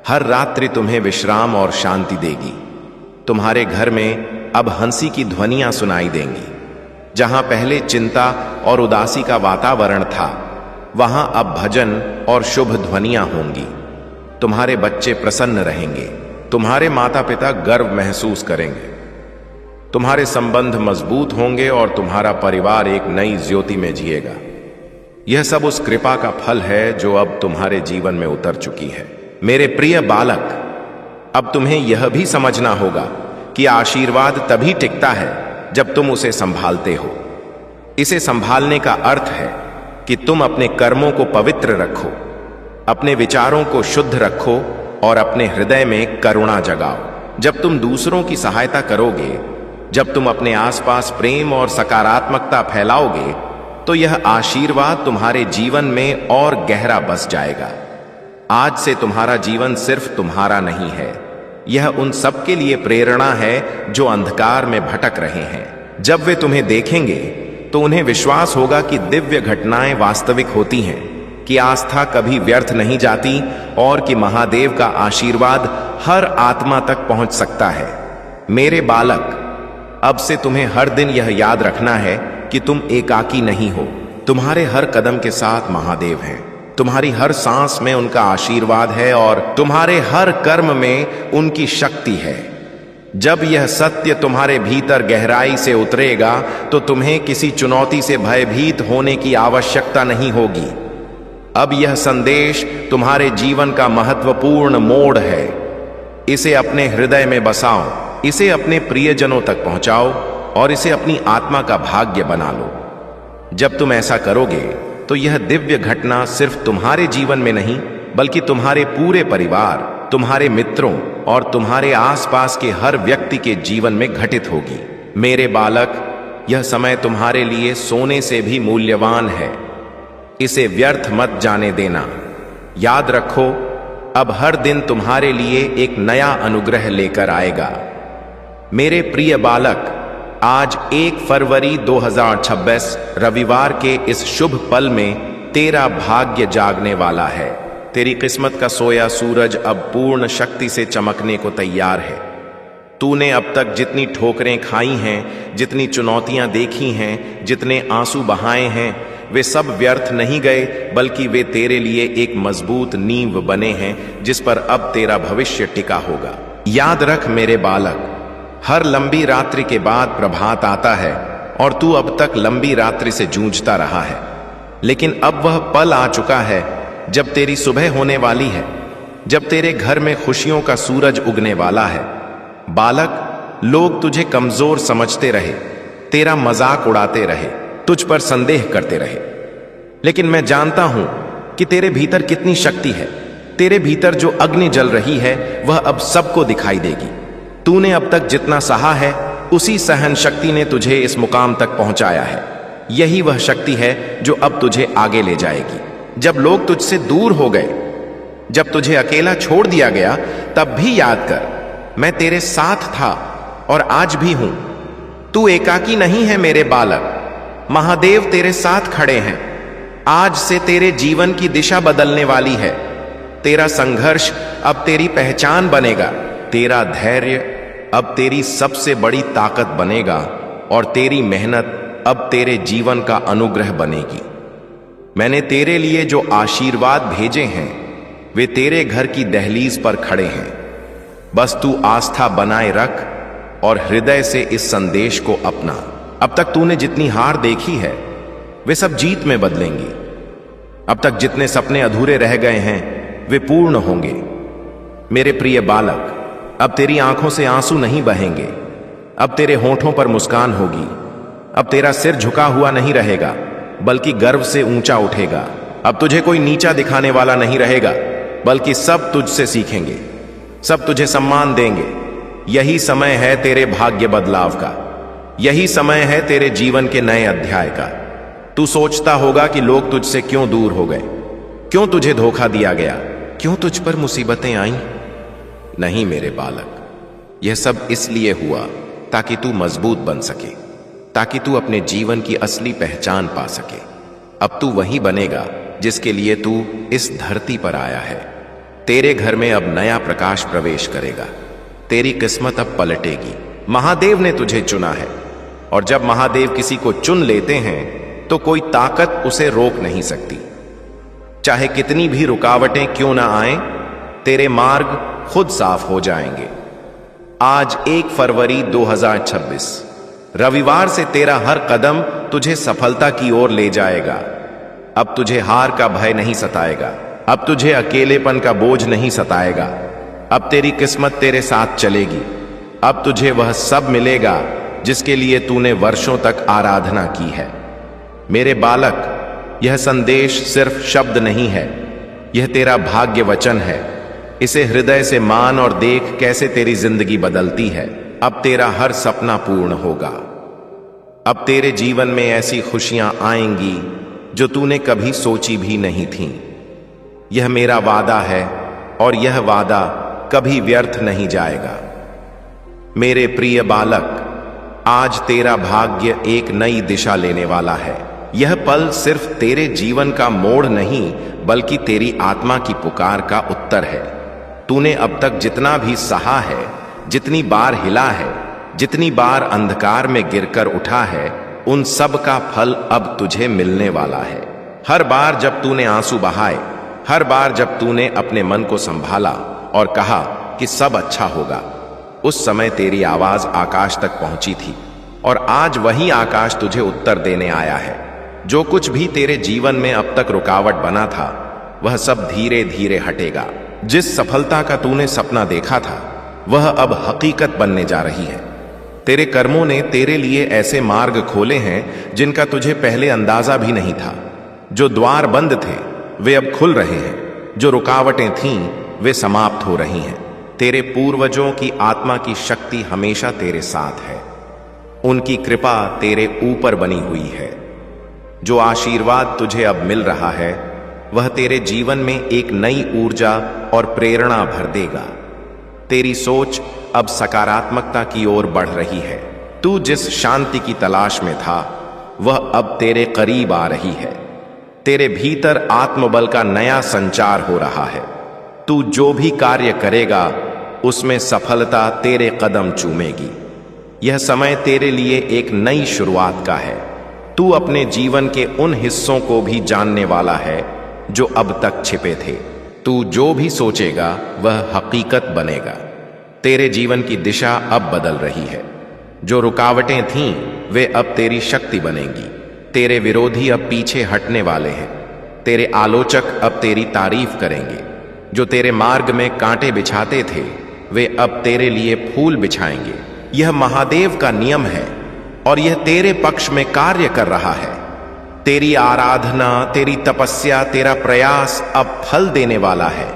हर रात्रि तुम्हें विश्राम और शांति देगी। तुम्हारे घर में अब हंसी की ध्वनियां सुनाई देंगी। जहां पहले चिंता और उदासी का वातावरण था, वहां अब भजन और शुभ ध्वनियां होंगी। तुम्हारे बच्चे प्रसन्न रहेंगे, तुम्हारे माता पिता गर्व महसूस करेंगे, तुम्हारे संबंध मजबूत होंगे और तुम्हारा परिवार एक नई ज्योति में जिएगा। यह सब उस कृपा का फल है जो अब तुम्हारे जीवन में उतर चुकी है। मेरे प्रिय बालक, अब तुम्हें यह भी समझना होगा कि आशीर्वाद तभी टिकता है जब तुम उसे संभालते हो। इसे संभालने का अर्थ है कि तुम अपने कर्मों को पवित्र रखो, अपने विचारों को शुद्ध रखो और अपने हृदय में करुणा जगाओ। जब तुम दूसरों की सहायता करोगे, जब तुम अपने आसपास प्रेम और सकारात्मकता फैलाओगे, तो यह आशीर्वाद तुम्हारे जीवन में और गहरा बस जाएगा। आज से तुम्हारा जीवन सिर्फ तुम्हारा नहीं है, यह उन सब के लिए प्रेरणा है जो अंधकार में भटक रहे हैं। जब वे तुम्हें देखेंगे तो उन्हें विश्वास होगा कि दिव्य घटनाएं वास्तविक होती हैं, कि आस्था कभी व्यर्थ नहीं जाती और कि महादेव का आशीर्वाद हर आत्मा तक पहुंच सकता है। मेरे बालक, अब से तुम्हें हर दिन यह याद रखना है कि तुम एकाकी नहीं हो। तुम्हारे हर कदम के साथ महादेव हैं, तुम्हारी हर सांस में उनका आशीर्वाद है और तुम्हारे हर कर्म में उनकी शक्ति है। जब यह सत्य तुम्हारे भीतर गहराई से उतरेगा तो तुम्हें किसी चुनौती से भयभीत होने की आवश्यकता नहीं होगी। अब यह संदेश तुम्हारे जीवन का महत्वपूर्ण मोड़ है। इसे अपने हृदय में बसाओ, इसे अपने प्रियजनों तक पहुंचाओ और इसे अपनी आत्मा का भाग्य बना लो। जब तुम ऐसा करोगे तो यह दिव्य घटना सिर्फ तुम्हारे जीवन में नहीं, बल्कि तुम्हारे पूरे परिवार, तुम्हारे मित्रों और तुम्हारे आसपास के हर व्यक्ति के जीवन में घटित होगी। मेरे बालक, यह समय तुम्हारे लिए सोने से भी मूल्यवान है। इसे व्यर्थ मत जाने देना। याद रखो, अब हर दिन तुम्हारे लिए एक नया अनुग्रह लेकर आएगा। मेरे प्रिय बालक, आज 1 फरवरी 2026 रविवार के इस शुभ पल में तेरा भाग्य जागने वाला है। तेरी किस्मत का सोया सूरज अब पूर्ण शक्ति से चमकने को तैयार है। तूने अब तक जितनी ठोकरें खाई हैं, जितनी चुनौतियां देखी हैं, जितने आंसू बहाए हैं, वे सब व्यर्थ नहीं गए, बल्कि वे तेरे लिए एक मजबूत नींव बने हैं जिस पर अब तेरा भविष्य टिका होगा। याद रख मेरे बालक, हर लंबी रात्रि के बाद प्रभात आता है और तू अब तक लंबी रात्रि से जूझता रहा है। लेकिन अब वह पल आ चुका है जब तेरी सुबह होने वाली है, जब तेरे घर में खुशियों का सूरज उगने वाला है। बालक, लोग तुझे कमजोर समझते रहे, तेरा मजाक उड़ाते रहे, तुझ पर संदेह करते रहे, लेकिन मैं जानता हूं कि तेरे भीतर कितनी शक्ति है। तेरे भीतर जो अग्नि जल रही है वह अब सबको दिखाई देगी। तूने अब तक जितना सहा है, उसी सहन शक्ति ने तुझे इस मुकाम तक पहुंचाया है। यही वह शक्ति है जो अब तुझे आगे ले जाएगी। जब लोग तुझसे दूर हो गए, जब तुझे अकेला छोड़ दिया गया, तब भी याद कर, मैं तेरे साथ था और आज भी हूं। तू एकाकी नहीं है मेरे बालक, महादेव तेरे साथ खड़े हैं। आज से तेरे जीवन की दिशा बदलने वाली है। तेरा संघर्ष अब तेरी पहचान बनेगा, तेरा धैर्य अब तेरी सबसे बड़ी ताकत बनेगा और तेरी मेहनत अब तेरे जीवन का अनुग्रह बनेगी। मैंने तेरे लिए जो आशीर्वाद भेजे हैं वे तेरे घर की दहलीज पर खड़े हैं। बस तू आस्था बनाए रख और हृदय से इस संदेश को अपना। अब तक तूने जितनी हार देखी है वे सब जीत में बदलेंगी। अब तक जितने सपने अधूरे रह गए हैं वे पूर्ण होंगे। मेरे प्रिय बालक, अब तेरी आंखों से आंसू नहीं बहेंगे, अब तेरे होठों पर मुस्कान होगी। अब तेरा सिर झुका हुआ नहीं रहेगा, बल्कि गर्व से ऊंचा उठेगा। अब तुझे कोई नीचा दिखाने वाला नहीं रहेगा, बल्कि सब तुझसे सीखेंगे, सब तुझे सम्मान देंगे। यही समय है तेरे भाग्य बदलाव का, यही समय है तेरे जीवन के नए अध्याय का। तू सोचता होगा कि लोग तुझसे क्यों दूर हो गए, क्यों तुझे धोखा दिया गया, क्यों तुझ पर मुसीबतें आईं। नहीं मेरे बालक, यह सब इसलिए हुआ ताकि तू मजबूत बन सके, ताकि तू अपने जीवन की असली पहचान पा सके। अब तू वही बनेगा जिसके लिए तू इस धरती पर आया है। तेरे घर में अब नया प्रकाश प्रवेश करेगा, तेरी किस्मत अब पलटेगी। महादेव ने तुझे चुना है, और जब महादेव किसी को चुन लेते हैं तो कोई ताकत उसे रोक नहीं सकती। चाहे कितनी भी रुकावटें क्यों ना आएं, तेरे मार्ग खुद साफ हो जाएंगे। आज 1 फरवरी 2026 रविवार से तेरा हर कदम तुझे सफलता की ओर ले जाएगा। अब तुझे हार का भय नहीं सताएगा, अब तुझे अकेलेपन का बोझ नहीं सताएगा। अब तेरी किस्मत तेरे साथ चलेगी। अब तुझे वह सब मिलेगा जिसके लिए तूने वर्षों तक आराधना की है। मेरे बालक, यह संदेश सिर्फ शब्द नहीं है, यह तेरा भाग्य वचन है। इसे हृदय से मान और देख कैसे तेरी जिंदगी बदलती है। अब तेरा हर सपना पूर्ण होगा। अब तेरे जीवन में ऐसी खुशियां आएंगी जो तूने कभी सोची भी नहीं थी। यह मेरा वादा है और यह वादा कभी व्यर्थ नहीं जाएगा। मेरे प्रिय बालक, आज तेरा भाग्य एक नई दिशा लेने वाला है। यह पल सिर्फ तेरे जीवन का मोड़ नहीं, बल्कि तेरी आत्मा की पुकार का उत्तर है। तूने अब तक जितना भी सहा है, जितनी बार हिला है, जितनी बार अंधकार में गिरकर उठा है, उन सब का फल अब तुझे मिलने वाला है। हर बार जब तूने आंसू बहाए, हर बार जब तूने अपने मन को संभाला और कहा कि सब अच्छा होगा, उस समय तेरी आवाज आकाश तक पहुंची थी। और आज वही आकाश तुझे उत्तर देने आया है। जो कुछ भी तेरे जीवन में अब तक रुकावट बना था, वह सब धीरे धीरे हटेगा। जिस सफलता का तूने सपना देखा था, वह अब हकीकत बनने जा रही है। तेरे कर्मों ने तेरे लिए ऐसे मार्ग खोले हैं जिनका तुझे पहले अंदाजा भी नहीं था। जो द्वार बंद थे वे अब खुल रहे हैं, जो रुकावटें थीं वे समाप्त हो रही हैं। तेरे पूर्वजों की आत्मा की शक्ति हमेशा तेरे साथ है। उनकी कृपा तेरे ऊपर बनी हुई है। जो आशीर्वाद तुझे अब मिल रहा है, वह तेरे जीवन में एक नई ऊर्जा और प्रेरणा भर देगा। तेरी सोच अब सकारात्मकता की ओर बढ़ रही है। तू जिस शांति की तलाश में था, वह अब तेरे करीब आ रही है। तेरे भीतर आत्मबल का नया संचार हो रहा है। तू जो भी कार्य करेगा, उसमें सफलता तेरे कदम चूमेगी। यह समय तेरे लिए एक नई शुरुआत का है। तू अपने जीवन के उन हिस्सों को भी जानने वाला है जो अब तक छिपे थे। तू जो भी सोचेगा वह हकीकत बनेगा। तेरे जीवन की दिशा अब बदल रही है। जो रुकावटें थीं वे अब तेरी शक्ति बनेंगी। तेरे विरोधी अब पीछे हटने वाले हैं। तेरे आलोचक अब तेरी तारीफ करेंगे। जो तेरे मार्ग में कांटे बिछाते थे, वे अब तेरे लिए फूल बिछाएंगे। यह महादेव का नियम है और यह तेरे पक्ष में कार्य कर रहा है। तेरी आराधना, तेरी तपस्या, तेरा प्रयास अब फल देने वाला है।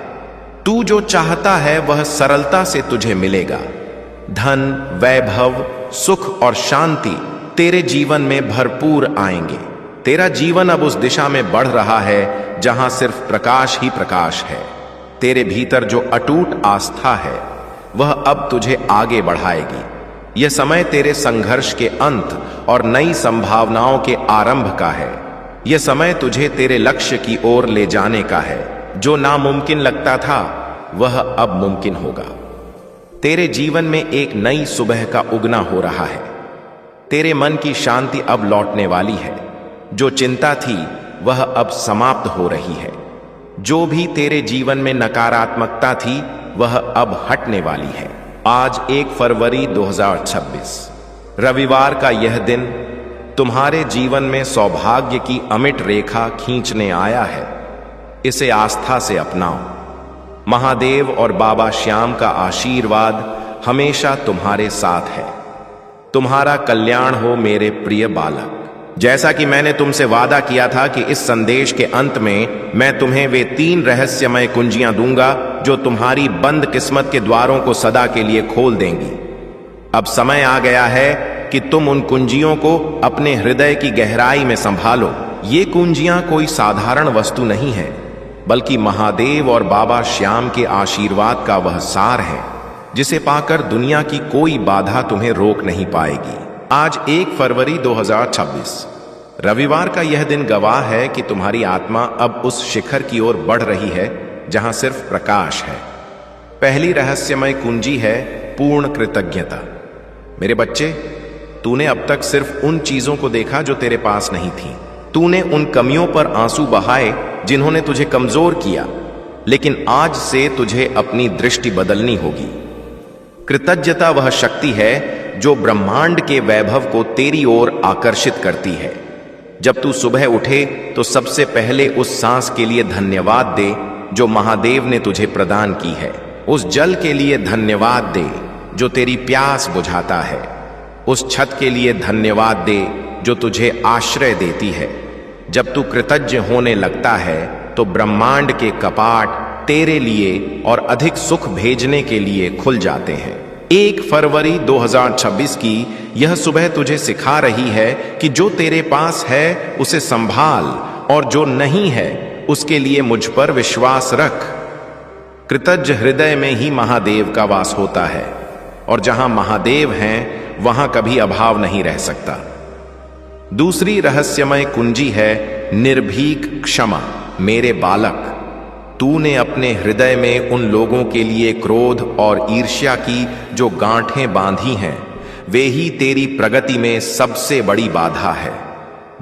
तू जो चाहता है वह सरलता से तुझे मिलेगा। धन, वैभव, सुख और शांति तेरे जीवन में भरपूर आएंगे। तेरा जीवन अब उस दिशा में बढ़ रहा है जहां सिर्फ प्रकाश ही प्रकाश है। तेरे भीतर जो अटूट आस्था है, वह अब तुझे आगे बढ़ाएगी। यह समय तेरे संघर्ष के अंत और नई संभावनाओं के आरंभ का है। यह समय तुझे तेरे लक्ष्य की ओर ले जाने का है। जो नामुमकिन लगता था, वह अब मुमकिन होगा। तेरे जीवन में एक नई सुबह का उगना हो रहा है। तेरे मन की शांति अब लौटने वाली है। जो चिंता थी, वह अब समाप्त हो रही है। जो भी तेरे जीवन में नकारात्मकता थी, वह अब हटने वाली है। आज 1 फरवरी 2026 रविवार का यह दिन तुम्हारे जीवन में सौभाग्य की अमिट रेखा खींचने आया है। इसे आस्था से अपनाओ। महादेव और बाबा श्याम का आशीर्वाद हमेशा तुम्हारे साथ है। तुम्हारा कल्याण हो मेरे प्रिय बालक। जैसा कि मैंने तुमसे वादा किया था कि इस संदेश के अंत में मैं तुम्हें वे 3 रहस्यमय कुंजियां दूंगा जो तुम्हारी बंद किस्मत के द्वारों को सदा के लिए खोल देंगी। अब समय आ गया है कि तुम उन कुंजियों को अपने हृदय की गहराई में संभालो। ये कुंजियां कोई साधारण वस्तु नहीं है, बल्कि महादेव और बाबा श्याम के आशीर्वाद का वह सार है जिसे पाकर दुनिया की कोई बाधा तुम्हें रोक नहीं पाएगी। आज 1 फरवरी 2026 रविवार का यह दिन गवाह है कि तुम्हारी आत्मा अब उस शिखर की ओर बढ़ रही है जहां सिर्फ प्रकाश है। पहली रहस्यमय कुंजी है पूर्ण कृतज्ञता। मेरे बच्चे, तूने अब तक सिर्फ उन चीजों को देखा जो तेरे पास नहीं थी। तूने उन कमियों पर आंसू बहाए जिन्होंने तुझे कमजोर किया, लेकिन आज से तुझे अपनी दृष्टि बदलनी होगी। कृतज्ञता वह शक्ति है जो ब्रह्मांड के वैभव को तेरी ओर आकर्षित करती है। जब तू सुबह उठे तो सबसे पहले उस सांस के लिए धन्यवाद दे जो महादेव ने तुझे प्रदान की है। उस जल के लिए धन्यवाद दे जो तेरी प्यास बुझाता है। उस छत के लिए धन्यवाद दे जो तुझे आश्रय देती है। जब तू कृतज्ञ होने लगता है तो ब्रह्मांड के कपाट तेरे लिए और अधिक सुख भेजने के लिए खुल जाते हैं। 1 फरवरी 2026 की यह सुबह तुझे सिखा रही है कि जो तेरे पास है उसे संभाल और जो नहीं है उसके लिए मुझ पर विश्वास रख। कृतज्ञ हृदय में ही महादेव का वास होता है और जहां महादेव हैं वहां कभी अभाव नहीं रह सकता। दूसरी रहस्यमय कुंजी है निर्भीक क्षमा। मेरे बालक, तूने अपने हृदय में उन लोगों के लिए क्रोध और ईर्ष्या की जो गांठें बांधी हैं, वे ही तेरी प्रगति में सबसे बड़ी बाधा है।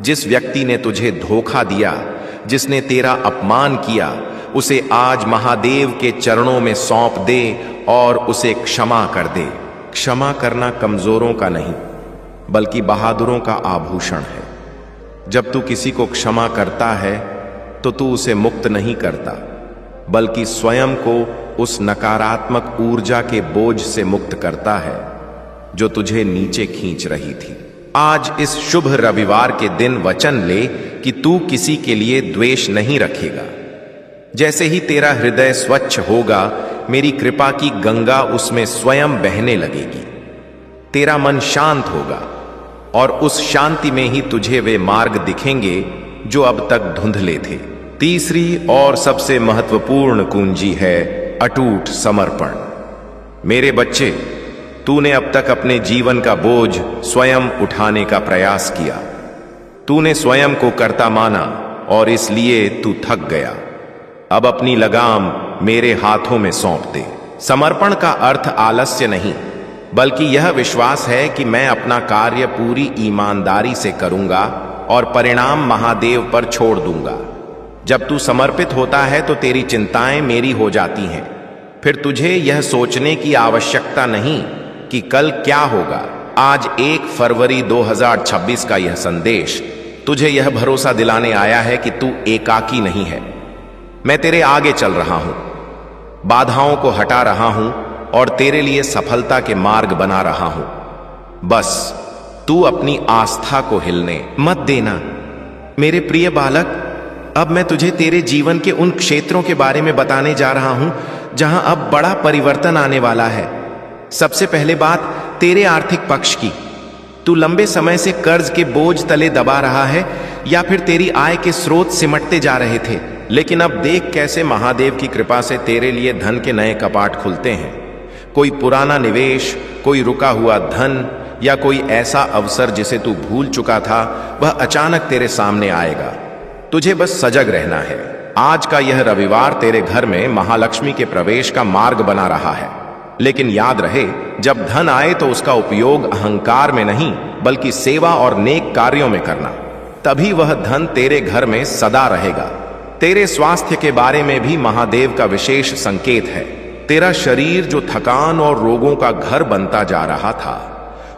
जिस व्यक्ति ने तुझे धोखा दिया, जिसने तेरा अपमान किया, उसे आज महादेव के चरणों में सौंप दे और उसे क्षमा कर दे। क्षमा करना कमजोरों का नहीं, बल्कि बहादुरों का आभूषण है। जब तू किसी को क्षमा करता है तो तू उसे मुक्त नहीं करता, बल्कि स्वयं को उस नकारात्मक ऊर्जा के बोझ से मुक्त करता है जो तुझे नीचे खींच रही थी। आज इस शुभ रविवार के दिन वचन ले कि तू किसी के लिए द्वेष नहीं रखेगा। जैसे ही तेरा हृदय स्वच्छ होगा, मेरी कृपा की गंगा उसमें स्वयं बहने लगेगी। तेरा मन शांत होगा और उस शांति में ही तुझे वे मार्ग दिखेंगे जो अब तक धुंधले थे। तीसरी और सबसे महत्वपूर्ण कुंजी है अटूट समर्पण। मेरे बच्चे, तूने अब तक अपने जीवन का बोझ स्वयं उठाने का प्रयास किया। तूने स्वयं को कर्ता माना और इसलिए तू थक गया। अब अपनी लगाम मेरे हाथों में सौंप दे। समर्पण का अर्थ आलस्य नहीं, बल्कि यह विश्वास है कि मैं अपना कार्य पूरी ईमानदारी से करूंगा और परिणाम महादेव पर छोड़ दूंगा। जब तू समर्पित होता है तो तेरी चिंताएं मेरी हो जाती हैं। फिर तुझे यह सोचने की आवश्यकता नहीं कि कल क्या होगा। आज 1 फरवरी 2026 का यह संदेश तुझे यह भरोसा दिलाने आया है कि तू एकाकी नहीं है। मैं तेरे आगे चल रहा हूं, बाधाओं को हटा रहा हूं और तेरे लिए सफलता के मार्ग बना रहा हूं। बस तू अपनी आस्था को हिलने मत देना। मेरे प्रिय बालक, अब मैं तुझे तेरे जीवन के उन क्षेत्रों के बारे में बताने जा रहा हूं जहां अब बड़ा परिवर्तन आने वाला है। सबसे पहले बात तेरे आर्थिक पक्ष की। तू लंबे समय से कर्ज के बोझ तले दबा रहा है या फिर तेरी आय के स्रोत सिमटते जा रहे थे, लेकिन अब देख कैसे महादेव की कृपा से तेरे लिए धन के नए कपाट खुलते हैं। कोई पुराना निवेश, कोई रुका हुआ धन या कोई ऐसा अवसर जिसे तू भूल चुका था, वह अचानक तेरे सामने आएगा। तुझे बस सजग रहना है। आज का यह रविवार तेरे घर में महालक्ष्मी के प्रवेश का मार्ग बना रहा है। लेकिन याद रहे, जब धन आए तो उसका उपयोग अहंकार में नहीं, बल्कि सेवा और नेक कार्यों में करना। तभी वह धन तेरे घर में सदा रहेगा। तेरे स्वास्थ्य के बारे में भी महादेव का विशेष संकेत है। तेरा शरीर जो थकान और रोगों का घर बनता जा रहा था,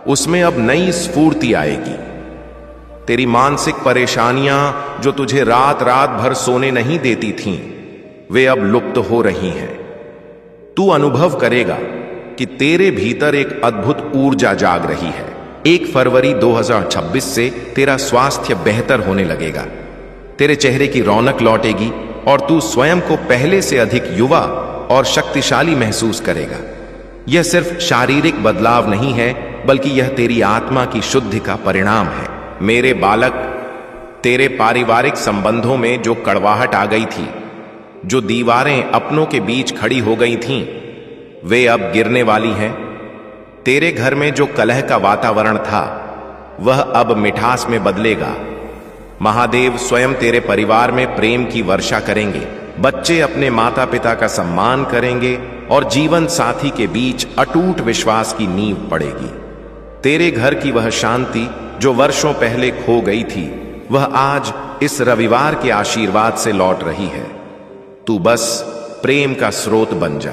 उसमें अब नई स्फूर्ति आएगी। तेरी मानसिक परेशानियां जो तुझे रात रात भर सोने नहीं देती थीं, वे अब लुप्त हो रही हैं। तू अनुभव करेगा कि तेरे भीतर एक अद्भुत ऊर्जा जाग रही है। 1 फरवरी 2026 से तेरा स्वास्थ्य बेहतर होने लगेगा, तेरे चेहरे की रौनक लौटेगी और तू स्वयं को पहले से अधिक युवा और शक्तिशाली महसूस करेगा। यह सिर्फ शारीरिक बदलाव नहीं है, बल्कि यह तेरी आत्मा की शुद्धि का परिणाम है। मेरे बालक, तेरे पारिवारिक संबंधों में जो कड़वाहट आ गई थी, जो दीवारें अपनों के बीच खड़ी हो गई थीं, वे अब गिरने वाली हैं। तेरे घर में जो कलह का वातावरण था, वह अब मिठास में बदलेगा। महादेव स्वयं तेरे परिवार में प्रेम की वर्षा करेंगे। बच्चे अपने माता पिता का सम्मान करेंगे और जीवन साथी के बीच अटूट विश्वास की नींव पड़ेगी। तेरे घर की वह शांति जो वर्षों पहले खो गई थी, वह आज इस रविवार के आशीर्वाद से लौट रही है। तू बस प्रेम का स्रोत बन जा,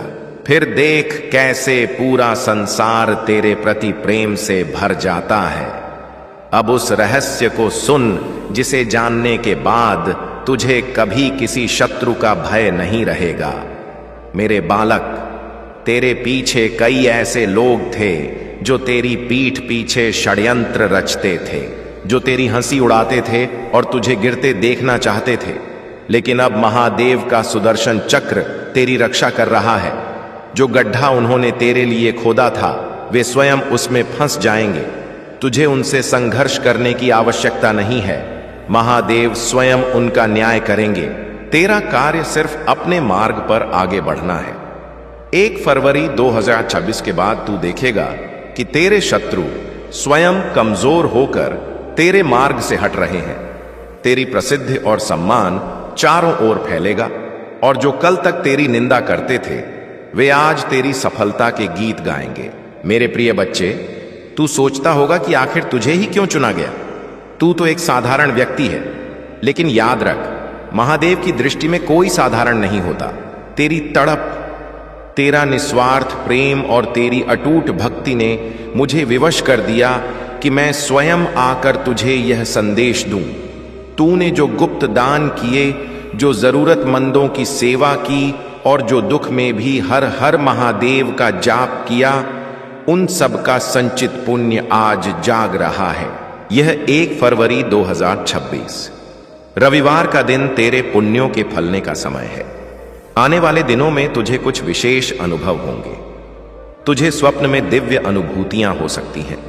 फिर देख कैसे पूरा संसार तेरे प्रति प्रेम से भर जाता है। अब उस रहस्य को सुन जिसे जानने के बाद तुझे कभी किसी शत्रु का भय नहीं रहेगा। मेरे बालक, तेरे पीछे कई ऐसे लोग थे जो तेरी पीठ पीछे षड्यंत्र रचते थे, जो तेरी हंसी उड़ाते थे और तुझे गिरते देखना चाहते थे। लेकिन अब महादेव का सुदर्शन चक्र तेरी रक्षा कर रहा है। जो गड्ढा उन्होंने तेरे लिए खोदा था, वे स्वयं उसमें फंस जाएंगे। तुझे उनसे संघर्ष करने की आवश्यकता नहीं है। महादेव स्वयं उनका न्याय करेंगे। तेरा कार्य सिर्फ अपने मार्ग पर आगे बढ़ना है। 1 फरवरी 2026 के बाद तू देखेगा कि तेरे शत्रु स्वयं कमजोर होकर तेरे मार्ग से हट रहे हैं। तेरी प्रसिद्धि और सम्मान चारों ओर फैलेगा और जो कल तक तेरी निंदा करते थे, वे आज तेरी सफलता के गीत गाएंगे। मेरे प्रिय बच्चे, तू सोचता होगा कि आखिर तुझे ही क्यों चुना गया। तू तो एक साधारण व्यक्ति है, लेकिन याद रख, महादेव की दृष्टि में कोई साधारण नहीं होता। तेरी तड़प, तेरा निस्वार्थ प्रेम और तेरी अटूट भक्ति ने मुझे विवश कर दिया कि मैं स्वयं आकर तुझे यह संदेश दूं। तूने जो गुप्त दान किए, जो जरूरतमंदों की सेवा की और जो दुख में भी हर हर महादेव का जाप किया, उन सब का संचित पुण्य आज जाग रहा है। यह 1 फरवरी 2026 रविवार का दिन तेरे पुण्यों के फलने का समय है। आने वाले दिनों में तुझे कुछ विशेष अनुभव होंगे। तुझे स्वप्न में दिव्य अनुभूतियां हो सकती हैं।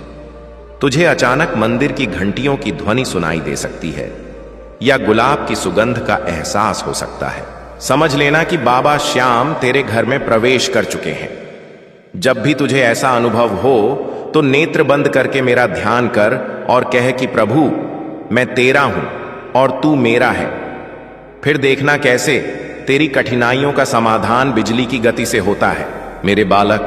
तुझे अचानक मंदिर की घंटियों की ध्वनि सुनाई दे सकती है या गुलाब की सुगंध का एहसास हो सकता है। समझ लेना कि बाबा श्याम तेरे घर में प्रवेश कर चुके हैं। जब भी तुझे ऐसा अनुभव हो तो नेत्र बंद करके मेरा ध्यान कर और कह कि प्रभु, मैं तेरा हूं और तू मेरा है। फिर देखना कैसे तेरी कठिनाइयों का समाधान बिजली की गति से होता है। मेरे बालक,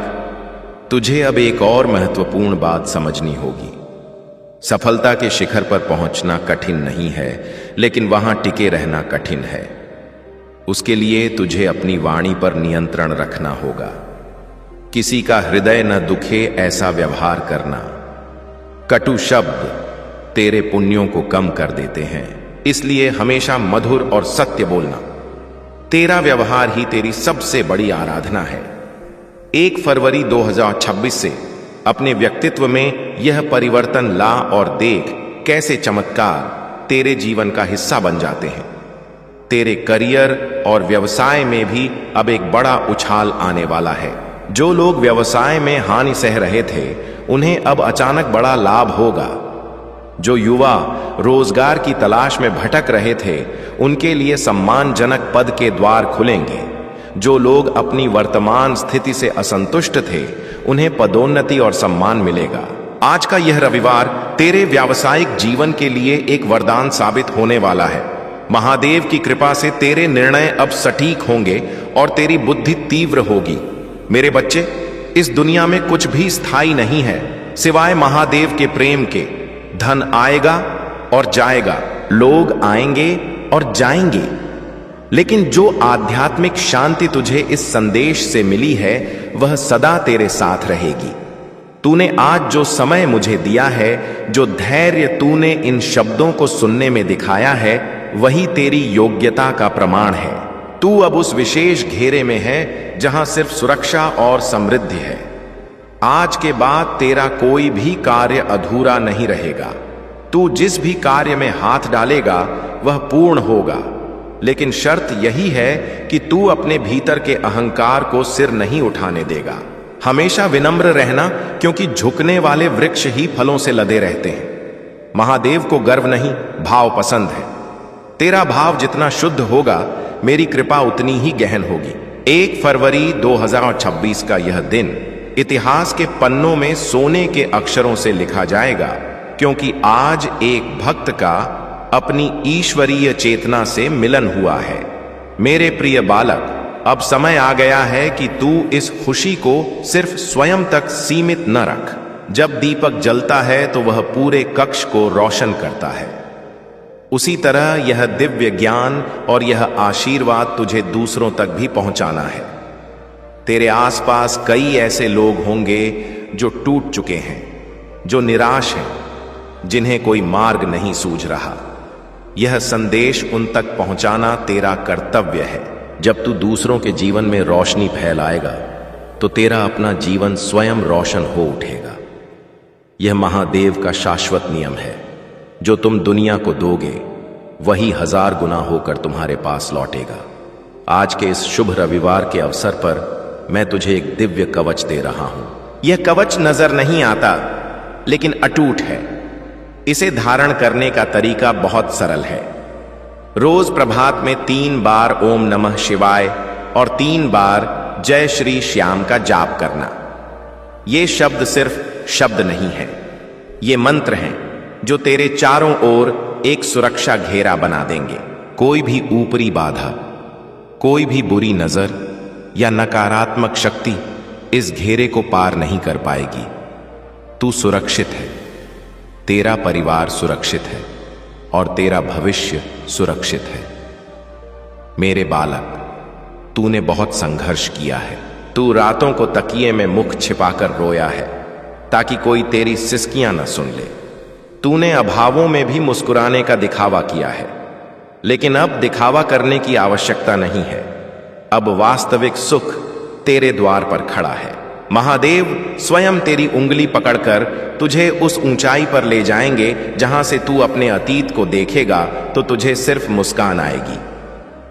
तुझे अब एक और महत्वपूर्ण बात समझनी होगी। सफलता के शिखर पर पहुंचना कठिन नहीं है, लेकिन वहां टिके रहना कठिन है। उसके लिए तुझे अपनी वाणी पर नियंत्रण रखना होगा। किसी का हृदय न दुखे ऐसा व्यवहार करना। कटु शब्द तेरे पुण्यों को कम कर देते हैं, इसलिए हमेशा मधुर और सत्य बोलना। तेरा व्यवहार ही तेरी सबसे बड़ी आराधना है। 1 फरवरी 2026 से अपने व्यक्तित्व में यह परिवर्तन ला और देख कैसे चमत्कार तेरे जीवन का हिस्सा बन जाते हैं। तेरे करियर और व्यवसाय में भी अब एक बड़ा उछाल आने वाला है। जो लोग व्यवसाय में हानि सह रहे थे, उन्हें अब अचानक बड़ा लाभ होगा। जो युवा रोजगार की तलाश में भटक रहे थे, उनके लिए सम्मानजनक पद के द्वार खुलेंगे। जो लोग अपनी वर्तमान स्थिति से असंतुष्ट थे, उन्हें पदोन्नति और सम्मान मिलेगा। आज का यह रविवार तेरे व्यावसायिक जीवन के लिए एक वरदान साबित होने वाला है। महादेव की कृपा से तेरे निर्णय अब सटीक होंगे और तेरी बुद्धि तीव्र होगी। मेरे बच्चे, इस दुनिया में कुछ भी स्थायी नहीं है सिवाय महादेव के प्रेम के। धन आएगा और जाएगा, लोग आएंगे और जाएंगे, लेकिन जो आध्यात्मिक शांति तुझे इस संदेश से मिली है, वह सदा तेरे साथ रहेगी। तूने आज जो समय मुझे दिया है, जो धैर्य तूने इन शब्दों को सुनने में दिखाया है, वही तेरी योग्यता का प्रमाण है। तू अब उस विशेष घेरे में है जहां सिर्फ सुरक्षा और समृद्धि है। आज के बाद तेरा कोई भी कार्य अधूरा नहीं रहेगा। तू जिस भी कार्य में हाथ डालेगा वह पूर्ण होगा, लेकिन शर्त यही है कि तू अपने भीतर के अहंकार को सिर नहीं उठाने देगा। हमेशा विनम्र रहना, क्योंकि झुकने वाले वृक्ष ही फलों से लदे रहते हैं। महादेव को गर्व नहीं, भाव पसंद है। तेरा भाव जितना शुद्ध होगा, मेरी कृपा उतनी ही गहन होगी। 1 फरवरी 2026 का यह दिन इतिहास के पन्नों में सोने के अक्षरों से लिखा जाएगा, क्योंकि आज एक भक्त का अपनी ईश्वरीय चेतना से मिलन हुआ है। मेरे प्रिय बालक, अब समय आ गया है कि तू इस खुशी को सिर्फ स्वयं तक सीमित न रख। जब दीपक जलता है तो वह पूरे कक्ष को रोशन करता है। उसी तरह यह दिव्य ज्ञान और यह आशीर्वाद तुझे दूसरों तक भी पहुंचाना है। तेरे आसपास कई ऐसे लोग होंगे जो टूट चुके हैं, जो निराश हैं, जिन्हें कोई मार्ग नहीं सूझ रहा। यह संदेश उन तक पहुंचाना तेरा कर्तव्य है। जब तू दूसरों के जीवन में रोशनी फैलाएगा तो तेरा अपना जीवन स्वयं रोशन हो उठेगा। यह महादेव का शाश्वत नियम है। जो तुम दुनिया को दोगे वही 1000 गुना होकर तुम्हारे पास लौटेगा। आज के इस शुभ रविवार के अवसर पर मैं तुझे एक दिव्य कवच दे रहा हूं। यह कवच नजर नहीं आता, लेकिन अटूट है। इसे धारण करने का तरीका बहुत सरल है। रोज प्रभात में 3 बार ओम नमः शिवाय और 3 बार जय श्री श्याम का जाप करना। ये शब्द सिर्फ शब्द नहीं है, ये मंत्र हैं जो तेरे चारों ओर एक सुरक्षा घेरा बना देंगे। कोई भी ऊपरी बाधा, कोई भी बुरी नजर या नकारात्मक शक्ति इस घेरे को पार नहीं कर पाएगी। तू सुरक्षित है, तेरा परिवार सुरक्षित है और तेरा भविष्य सुरक्षित है। मेरे बालक, तूने बहुत संघर्ष किया है। तू रातों को तकिए में मुख छिपाकर रोया है ताकि कोई तेरी सिसकियां न सुन ले। तूने अभावों में भी मुस्कुराने का दिखावा किया है, लेकिन अब दिखावा करने की आवश्यकता नहीं है। अब वास्तविक सुख तेरे द्वार पर खड़ा है। महादेव स्वयं तेरी उंगली पकड़कर तुझे उस ऊंचाई पर ले जाएंगे जहां से तू अपने अतीत को देखेगा तो तुझे सिर्फ मुस्कान आएगी।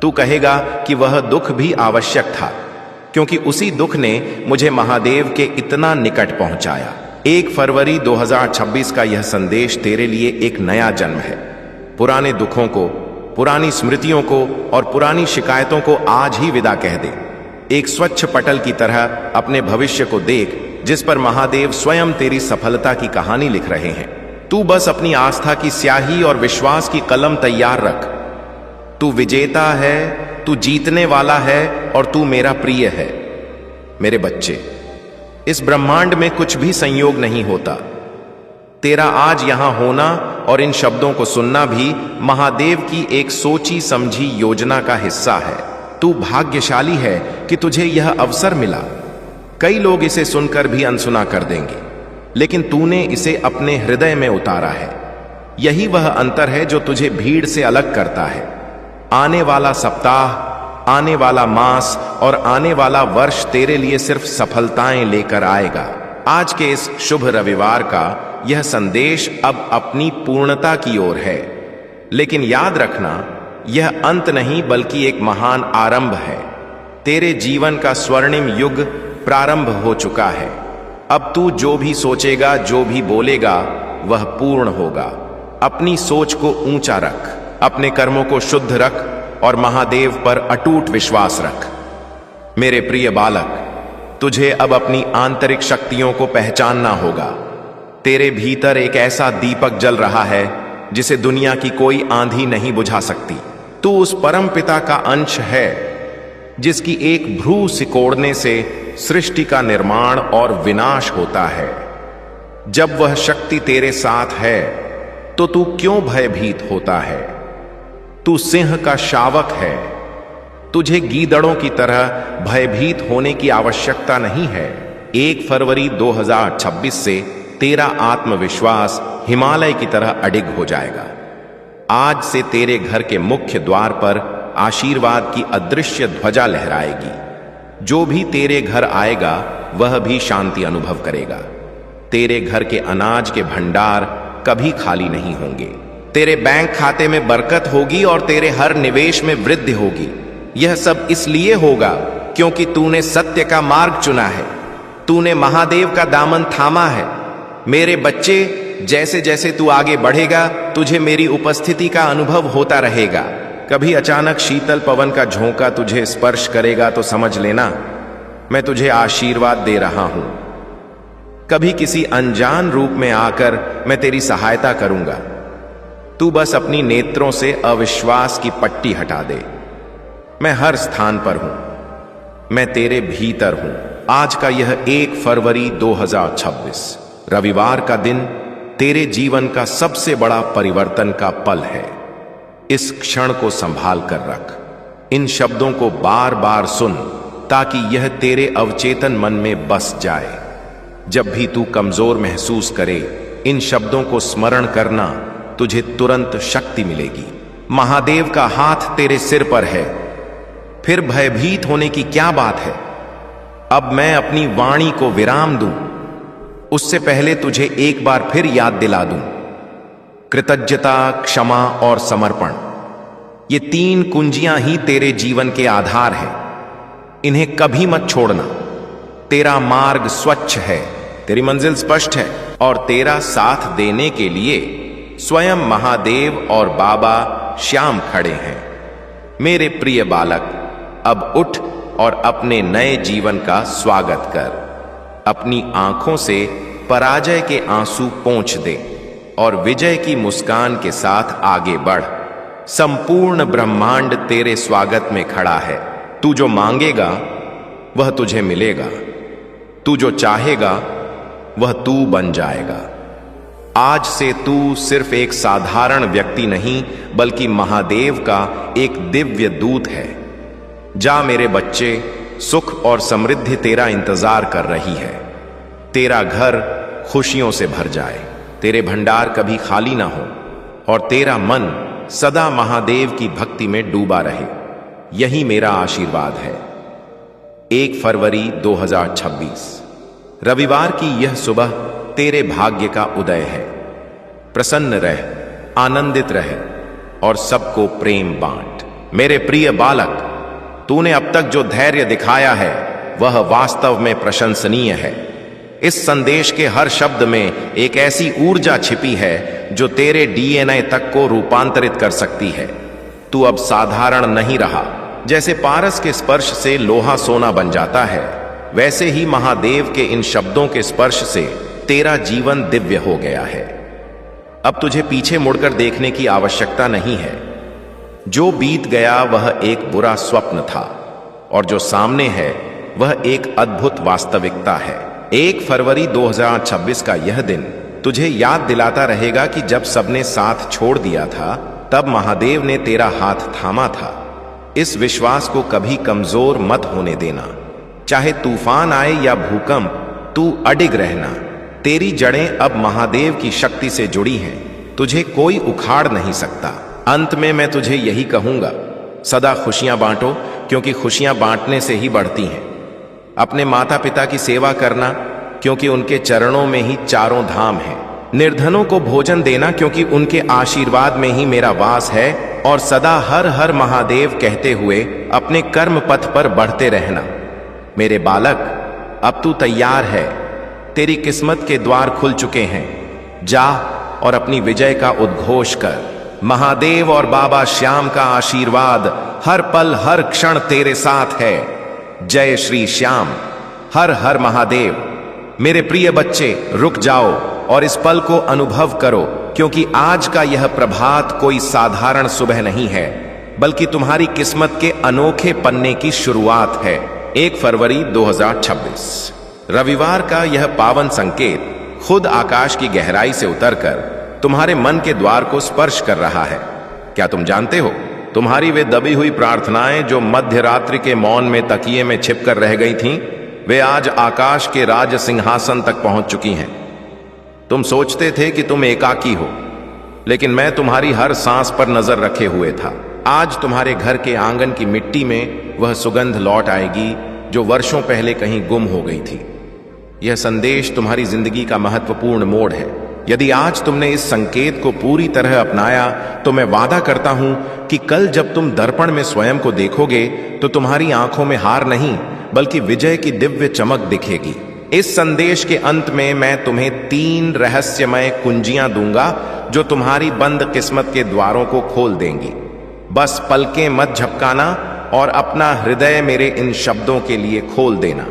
तू कहेगा कि वह दुख भी आवश्यक था, क्योंकि उसी दुख ने मुझे महादेव के इतना निकट पहुंचाया। 1 फरवरी 2026 का यह संदेश तेरे लिए एक नया जन्म है। पुराने दुखों को, पुरानी स्मृतियों को और पुरानी शिकायतों को आज ही विदा कह दे। एक स्वच्छ पटल की तरह अपने भविष्य को देख, जिस पर महादेव स्वयं तेरी सफलता की कहानी लिख रहे हैं। तू बस अपनी आस्था की स्याही और विश्वास की कलम तैयार रख। तू विजेता है, तू जीतने वाला है और तू मेरा प्रिय है। मेरे बच्चे, इस ब्रह्मांड में कुछ भी संयोग नहीं होता। तेरा आज यहां होना और इन शब्दों को सुनना भी महादेव की एक सोची समझी योजना का हिस्सा है। तू भाग्यशाली है कि तुझे यह अवसर मिला। कई लोग इसे सुनकर भी अनसुना कर देंगे, लेकिन तूने इसे अपने हृदय में उतारा है। यही वह अंतर है जो तुझे भीड़ से अलग करता है। आने वाला सप्ताह, आने वाला मास और आने वाला वर्ष तेरे लिए सिर्फ सफलताएं लेकर आएगा। आज के इस शुभ रविवार का यह संदेश अब अपनी पूर्णता की ओर है, लेकिन याद रखना, यह अंत नहीं बल्कि एक महान आरंभ है। तेरे जीवन का स्वर्णिम युग प्रारंभ हो चुका है। अब तू जो भी सोचेगा, जो भी बोलेगा, वह पूर्ण होगा। अपनी सोच को ऊंचा रख, अपने कर्मों को शुद्ध रख और महादेव पर अटूट विश्वास रख। मेरे प्रिय बालक, तुझे अब अपनी आंतरिक शक्तियों को पहचानना होगा। तेरे भीतर एक ऐसा दीपक जल रहा है जिसे दुनिया की कोई आंधी नहीं बुझा सकती। तू उस परम पिता का अंश है जिसकी एक भ्रू सिकोड़ने से सृष्टि का निर्माण और विनाश होता है। जब वह शक्ति तेरे साथ है तो तू क्यों भयभीत होता है? तू सिंह का शावक है। तुझे गीदड़ों की तरह भयभीत होने की आवश्यकता नहीं है। 1 फरवरी 2026 से तेरा आत्मविश्वास हिमालय की तरह अडिग हो जाएगा। आज से तेरे घर के मुख्य द्वार पर आशीर्वाद की अदृश्य ध्वजा लहराएगी। जो भी तेरे घर आएगा वह भी शांति अनुभव करेगा। तेरे घर के अनाज के भंडार कभी खाली नहीं होंगे। तेरे बैंक खाते में बरकत होगी और तेरे हर निवेश में वृद्धि होगी। यह सब इसलिए होगा क्योंकि तूने सत्य का मार्ग चुना है, तूने महादेव का दामन थामा है। मेरे बच्चे, जैसे जैसे तू आगे बढ़ेगा तुझे मेरी उपस्थिति का अनुभव होता रहेगा। कभी अचानक शीतल पवन का झोंका तुझे स्पर्श करेगा तो समझ लेना मैं तुझे आशीर्वाद दे रहा हूं। कभी किसी अनजान रूप में आकर मैं तेरी सहायता करूंगा। तू बस अपनी नेत्रों से अविश्वास की पट्टी हटा दे। मैं हर स्थान पर हूं, मैं तेरे भीतर हूं। आज का यह 1 फरवरी 2026 रविवार का दिन तेरे जीवन का सबसे बड़ा परिवर्तन का पल है। इस क्षण को संभाल कर रख। इन शब्दों को बार बार सुन ताकि यह तेरे अवचेतन मन में बस जाए। जब भी तू कमजोर महसूस करे, इन शब्दों को स्मरण करना, तुझे तुरंत शक्ति मिलेगी। महादेव का हाथ तेरे सिर पर है, फिर भयभीत होने की क्या बात है। अब मैं अपनी वाणी को विराम दूं, उससे पहले तुझे एक बार फिर याद दिला दूं। कृतज्ञता, क्षमा और समर्पण, ये 3 कुंजियां ही तेरे जीवन के आधार हैं। इन्हें कभी मत छोड़ना। तेरा मार्ग स्वच्छ है, तेरी मंजिल स्पष्ट है और तेरा साथ देने के लिए स्वयं महादेव और बाबा श्याम खड़े हैं। मेरे प्रिय बालक, अब उठ और अपने नए जीवन का स्वागत कर। अपनी आंखों से पराजय के आंसू पोंछ दे और विजय की मुस्कान के साथ आगे बढ़। संपूर्ण ब्रह्मांड तेरे स्वागत में खड़ा है। तू जो मांगेगा वह तुझे मिलेगा, तू जो चाहेगा वह तू बन जाएगा। आज से तू सिर्फ एक साधारण व्यक्ति नहीं बल्कि महादेव का एक दिव्य दूत है। जा मेरे बच्चे, सुख और समृद्धि तेरा इंतजार कर रही है। तेरा घर खुशियों से भर जाए, तेरे भंडार कभी खाली ना हो और तेरा मन सदा महादेव की भक्ति में डूबा रहे। यही मेरा आशीर्वाद है। 1 फरवरी 2026 रविवार की यह सुबह तेरे भाग्य का उदय है। प्रसन्न रह, आनंदित रह और सबको प्रेम बांट। मेरे प्रिय बालक, तूने अब तक जो धैर्य दिखाया है वह वास्तव में प्रशंसनीय है। इस संदेश के हर शब्द में एक ऐसी ऊर्जा छिपी है जो तेरे डीएनए तक को रूपांतरित कर सकती है। तू अब साधारण नहीं रहा। जैसे पारस के स्पर्श से लोहा सोना बन जाता है, वैसे ही महादेव के इन शब्दों के स्पर्श से तेरा जीवन दिव्य हो गया है। अब तुझे पीछे मुड़कर देखने की आवश्यकता नहीं है। जो बीत गया वह एक बुरा स्वप्न था और जो सामने है वह एक अद्भुत वास्तविकता है। 1 फरवरी 2026 का यह दिन तुझे याद दिलाता रहेगा कि जब सबने साथ छोड़ दिया था तब महादेव ने तेरा हाथ थामा था। इस विश्वास को कभी कमजोर मत होने देना। चाहे तूफान आए या भूकंप, तू अडिग रहना। तेरी जड़ें अब महादेव की शक्ति से जुड़ी हैं, तुझे कोई उखाड़ नहीं सकता। अंत में मैं तुझे यही कहूंगा, सदा खुशियां बांटो क्योंकि खुशियां बांटने से ही बढ़ती हैं। अपने माता पिता की सेवा करना क्योंकि उनके चरणों में ही चारों धाम हैं। निर्धनों को भोजन देना क्योंकि उनके आशीर्वाद में ही मेरा वास है। और सदा हर हर महादेव कहते हुए अपने कर्म पथ पर बढ़ते रहना। मेरे बालक, अब तू तैयार है। तेरी किस्मत के द्वार खुल चुके हैं। जा और अपनी विजय का उद्घोष कर। महादेव और बाबा श्याम का आशीर्वाद हर पल हर क्षण तेरे साथ है। जय श्री श्याम, हर हर महादेव। मेरे प्रिय बच्चे, रुक जाओ और इस पल को अनुभव करो क्योंकि आज का यह प्रभात कोई साधारण सुबह नहीं है बल्कि तुम्हारी किस्मत के अनोखे पन्ने की शुरुआत है। 1 फरवरी 2026 रविवार का यह पावन संकेत खुद आकाश की गहराई से उतरकर तुम्हारे मन के द्वार को स्पर्श कर रहा है। क्या तुम जानते हो, तुम्हारी वे दबी हुई प्रार्थनाएं जो मध्य रात्रि के मौन में तकिए में छिपकर रह गई थीं, वे आज आकाश के राज सिंहासन तक पहुंच चुकी हैं। तुम सोचते थे कि तुम एकाकी हो, लेकिन मैं तुम्हारी हर सांस पर नजर रखे हुए था। आज तुम्हारे घर के आंगन की मिट्टी में वह सुगंध लौट आएगी जो वर्षों पहले कहीं गुम हो गई थी। यह संदेश तुम्हारी जिंदगी का महत्वपूर्ण मोड़ है। यदि आज तुमने इस संकेत को पूरी तरह अपनाया तो मैं वादा करता हूं कि कल जब तुम दर्पण में स्वयं को देखोगे तो तुम्हारी आंखों में हार नहीं बल्कि विजय की दिव्य चमक दिखेगी। इस संदेश के अंत में मैं तुम्हें 3 रहस्यमय कुंजियां दूंगा जो तुम्हारी बंद किस्मत के द्वारों को खोल देंगी। बस पलकें मत झपकाना और अपना हृदय मेरे इन शब्दों के लिए खोल देना।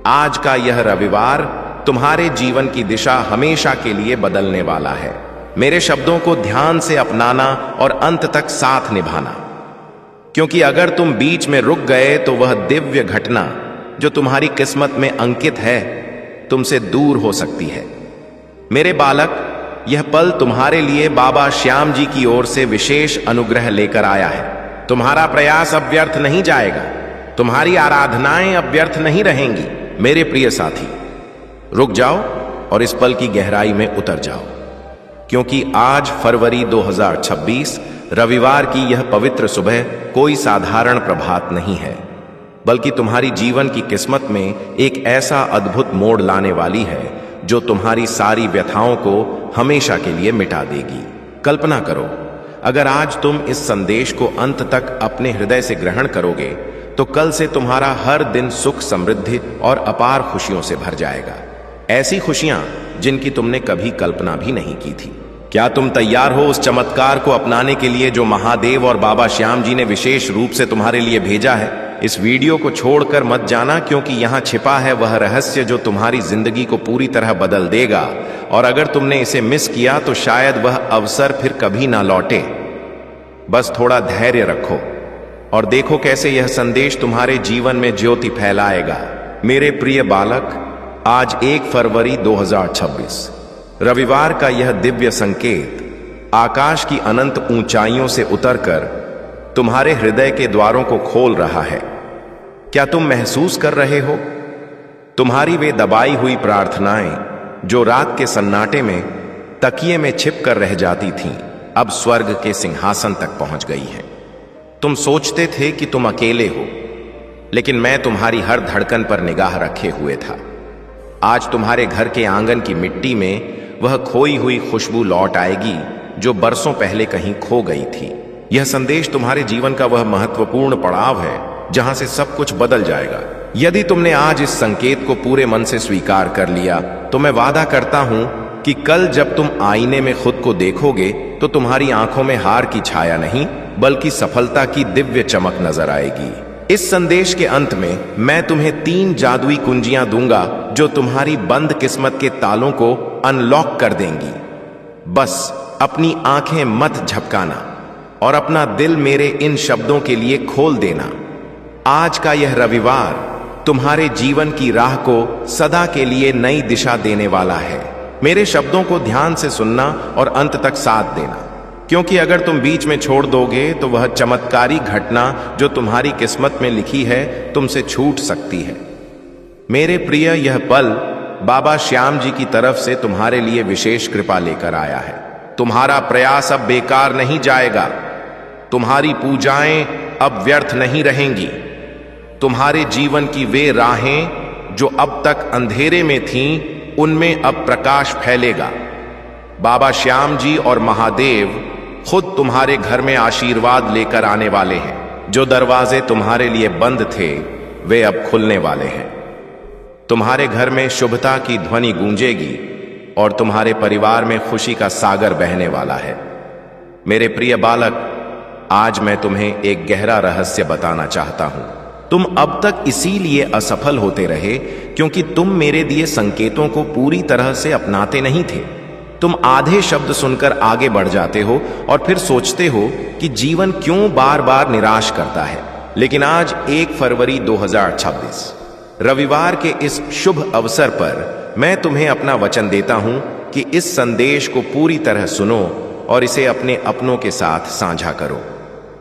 आज का यह रविवार तुम्हारे जीवन की दिशा हमेशा के लिए बदलने वाला है। मेरे शब्दों को ध्यान से अपनाना और अंत तक साथ निभाना, क्योंकि अगर तुम बीच में रुक गए तो वह दिव्य घटना जो तुम्हारी किस्मत में अंकित है तुमसे दूर हो सकती है। मेरे बालक, यह पल तुम्हारे लिए बाबा श्याम जी की ओर से विशेष अनुग्रह लेकर आया है। तुम्हारा प्रयास अब व्यर्थ नहीं जाएगा, तुम्हारी आराधनाएं अब व्यर्थ नहीं रहेंगी। मेरे प्रिय साथी, रुक जाओ और इस पल की गहराई में उतर जाओ, क्योंकि आज फरवरी 2026 रविवार की यह पवित्र सुबह कोई साधारण प्रभात नहीं है, बल्कि तुम्हारी जीवन की किस्मत में एक ऐसा अद्भुत मोड़ लाने वाली है जो तुम्हारी सारी व्यथाओं को हमेशा के लिए मिटा देगी। कल्पना करो, अगर आज तुम इस संदेश को अंत तक अपने हृदय से ग्रहण करोगे तो कल से तुम्हारा हर दिन सुख, समृद्धि और अपार खुशियों से भर जाएगा। ऐसी खुशियां जिनकी तुमने कभी कल्पना भी नहीं की थी। क्या तुम तैयार हो उस चमत्कार को अपनाने के लिए जो महादेव और बाबा श्याम जी ने विशेष रूप से तुम्हारे लिए भेजा है? इस वीडियो को छोड़कर मत जाना, क्योंकि यहां छिपा है वह रहस्य जो तुम्हारी जिंदगी को पूरी तरह बदल देगा। और अगर तुमने इसे मिस किया तो शायद वह अवसर फिर कभी ना लौटे। बस थोड़ा धैर्य रखो और देखो कैसे यह संदेश तुम्हारे जीवन में ज्योति फैलाएगा। मेरे प्रिय बालक, आज 1 फरवरी 2026 रविवार का यह दिव्य संकेत आकाश की अनंत ऊंचाइयों से उतरकर तुम्हारे हृदय के द्वारों को खोल रहा है। क्या तुम महसूस कर रहे हो? तुम्हारी वे दबाई हुई प्रार्थनाएं जो रात के सन्नाटे में तकिए में छिप कर रह जाती थीं, अब स्वर्ग के सिंहासन तक पहुंच गई हैं। तुम सोचते थे कि तुम अकेले हो, लेकिन मैं तुम्हारी हर धड़कन पर निगाह रखे हुए था। आज तुम्हारे घर के आंगन की मिट्टी में वह खोई हुई खुशबू लौट आएगी जो बरसों पहले कहीं खो गई थी। यह संदेश तुम्हारे जीवन का वह महत्वपूर्ण पड़ाव है जहां से सब कुछ बदल जाएगा। यदि तुमने आज इस संकेत को पूरे मन से स्वीकार कर लिया तो मैं वादा करता हूं कि कल जब तुम आईने में खुद को देखोगे तो तुम्हारी आंखों में हार की छाया नहीं बल्कि सफलता की दिव्य चमक नजर आएगी। इस संदेश के अंत में मैं तुम्हें 3 जादुई कुंजियां दूंगा जो तुम्हारी बंद किस्मत के तालों को अनलॉक कर देंगी। बस अपनी आंखें मत झपकाना और अपना दिल मेरे इन शब्दों के लिए खोल देना। आज का यह रविवार तुम्हारे जीवन की राह को सदा के लिए नई दिशा देने वाला है। मेरे शब्दों को ध्यान से सुनना और अंत तक साथ देना, क्योंकि अगर तुम बीच में छोड़ दोगे तो वह चमत्कारी घटना जो तुम्हारी किस्मत में लिखी है तुमसे छूट सकती है। मेरे प्रिय, यह पल बाबा श्याम जी की तरफ से तुम्हारे लिए विशेष कृपा लेकर आया है। तुम्हारा प्रयास अब बेकार नहीं जाएगा, तुम्हारी पूजाएं अब व्यर्थ नहीं रहेंगी। तुम्हारे जीवन की वे राहें जो अब तक अंधेरे में थीं, उनमें अब प्रकाश फैलेगा। बाबा श्याम जी और महादेव खुद तुम्हारे घर में आशीर्वाद लेकर आने वाले हैं। जो दरवाजे तुम्हारे लिए बंद थे वे अब खुलने वाले हैं। तुम्हारे घर में शुभता की ध्वनि गूंजेगी और तुम्हारे परिवार में खुशी का सागर बहने वाला है। मेरे प्रिय बालक, आज मैं तुम्हें एक गहरा रहस्य बताना चाहता हूं। तुम अब तक इसीलिए असफल होते रहे क्योंकि तुम मेरे दिए संकेतों को पूरी तरह से अपनाते नहीं थे। तुम आधे शब्द सुनकर आगे बढ़ जाते हो और फिर सोचते हो कि जीवन क्यों बार बार निराश करता है। लेकिन आज 1 फरवरी 2026 रविवार के इस शुभ अवसर पर मैं तुम्हें अपना वचन देता हूं कि इस संदेश को पूरी तरह सुनो और इसे अपने अपनों के साथ साझा करो।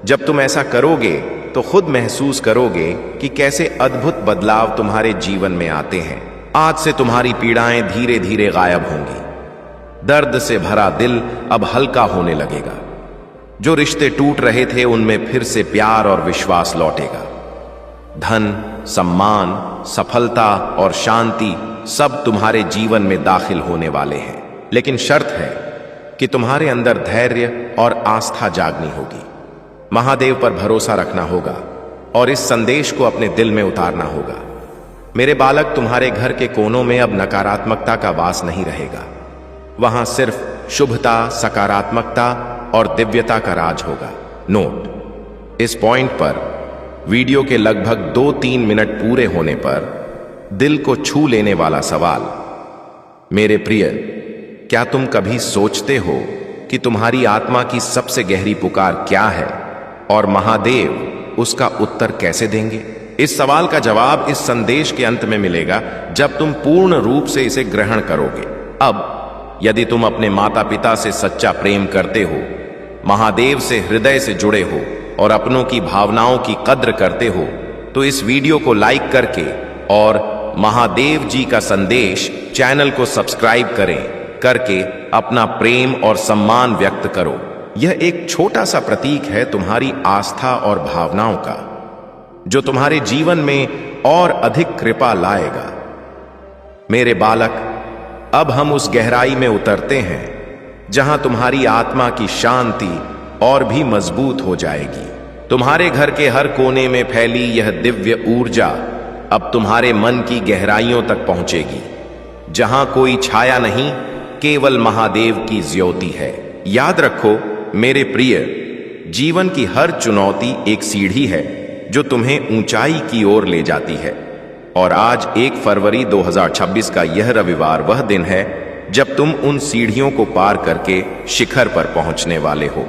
जब तुम ऐसा करोगे तो खुद महसूस करोगे कि कैसे अद्भुत बदलाव तुम्हारे जीवन में आते हैं। आज से तुम्हारी पीड़ाएं धीरे धीरे गायब होंगी। दर्द से भरा दिल अब हल्का होने लगेगा। जो रिश्ते टूट रहे थे उनमें फिर से प्यार और विश्वास लौटेगा। धन, सम्मान, सफलता और शांति सब तुम्हारे जीवन में दाखिल होने वाले हैं, लेकिन शर्त है कि तुम्हारे अंदर धैर्य और आस्था जागनी होगी। महादेव पर भरोसा रखना होगा और इस संदेश को अपने दिल में उतारना होगा। मेरे बालक, तुम्हारे घर के कोनों में अब नकारात्मकता का वास नहीं रहेगा। वहां सिर्फ शुभता, सकारात्मकता और दिव्यता का राज होगा। नोट: इस पॉइंट पर वीडियो के लगभग 2-3 मिनट पूरे होने पर दिल को छू लेने वाला सवाल: मेरे प्रिय, क्या तुम कभी सोचते हो कि तुम्हारी आत्मा की सबसे गहरी पुकार क्या है और महादेव उसका उत्तर कैसे देंगे? इस सवाल का जवाब इस संदेश के अंत में मिलेगा, जब तुम पूर्ण रूप से इसे ग्रहण करोगे। अब यदि तुम अपने माता पिता से सच्चा प्रेम करते हो, महादेव से हृदय से जुड़े हो और अपनों की भावनाओं की कद्र करते हो, तो इस वीडियो को लाइक करके और महादेव जी का संदेश चैनल को सब्सक्राइब करके अपना प्रेम और सम्मान व्यक्त करो। यह एक छोटा सा प्रतीक है तुम्हारी आस्था और भावनाओं का, जो तुम्हारे जीवन में और अधिक कृपा लाएगा। मेरे बालक, अब हम उस गहराई में उतरते हैं जहां तुम्हारी आत्मा की शांति और भी मजबूत हो जाएगी। तुम्हारे घर के हर कोने में फैली यह दिव्य ऊर्जा अब तुम्हारे मन की गहराइयों तक पहुंचेगी, जहां कोई छाया नहीं, केवल महादेव की ज्योति है। याद रखो मेरे प्रिय, जीवन की हर चुनौती एक सीढ़ी है जो तुम्हें ऊंचाई की ओर ले जाती है। और आज 1 फरवरी 2026 का यह रविवार वह दिन है जब तुम उन सीढ़ियों को पार करके शिखर पर पहुंचने वाले हो।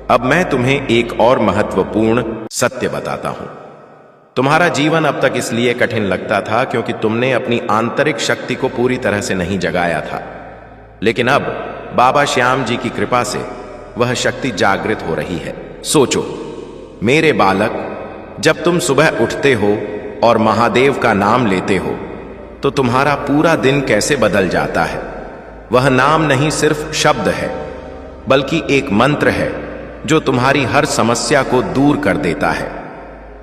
अब मैं तुम्हें एक और महत्वपूर्ण सत्य बताता हूं। तुम्हारा जीवन अब तक इसलिए कठिन लगता था क्योंकि तुमने अपनी आंतरिक शक्ति को पूरी तरह से नहीं जगाया था, लेकिन अब बाबा श्याम जी की कृपा से वह शक्ति जागृत हो रही है। सोचो मेरे बालक, जब तुम सुबह उठते हो और महादेव का नाम लेते हो तो तुम्हारा पूरा दिन कैसे बदल जाता है। वह नाम नहीं सिर्फ शब्द है, बल्कि एक मंत्र है जो तुम्हारी हर समस्या को दूर कर देता है।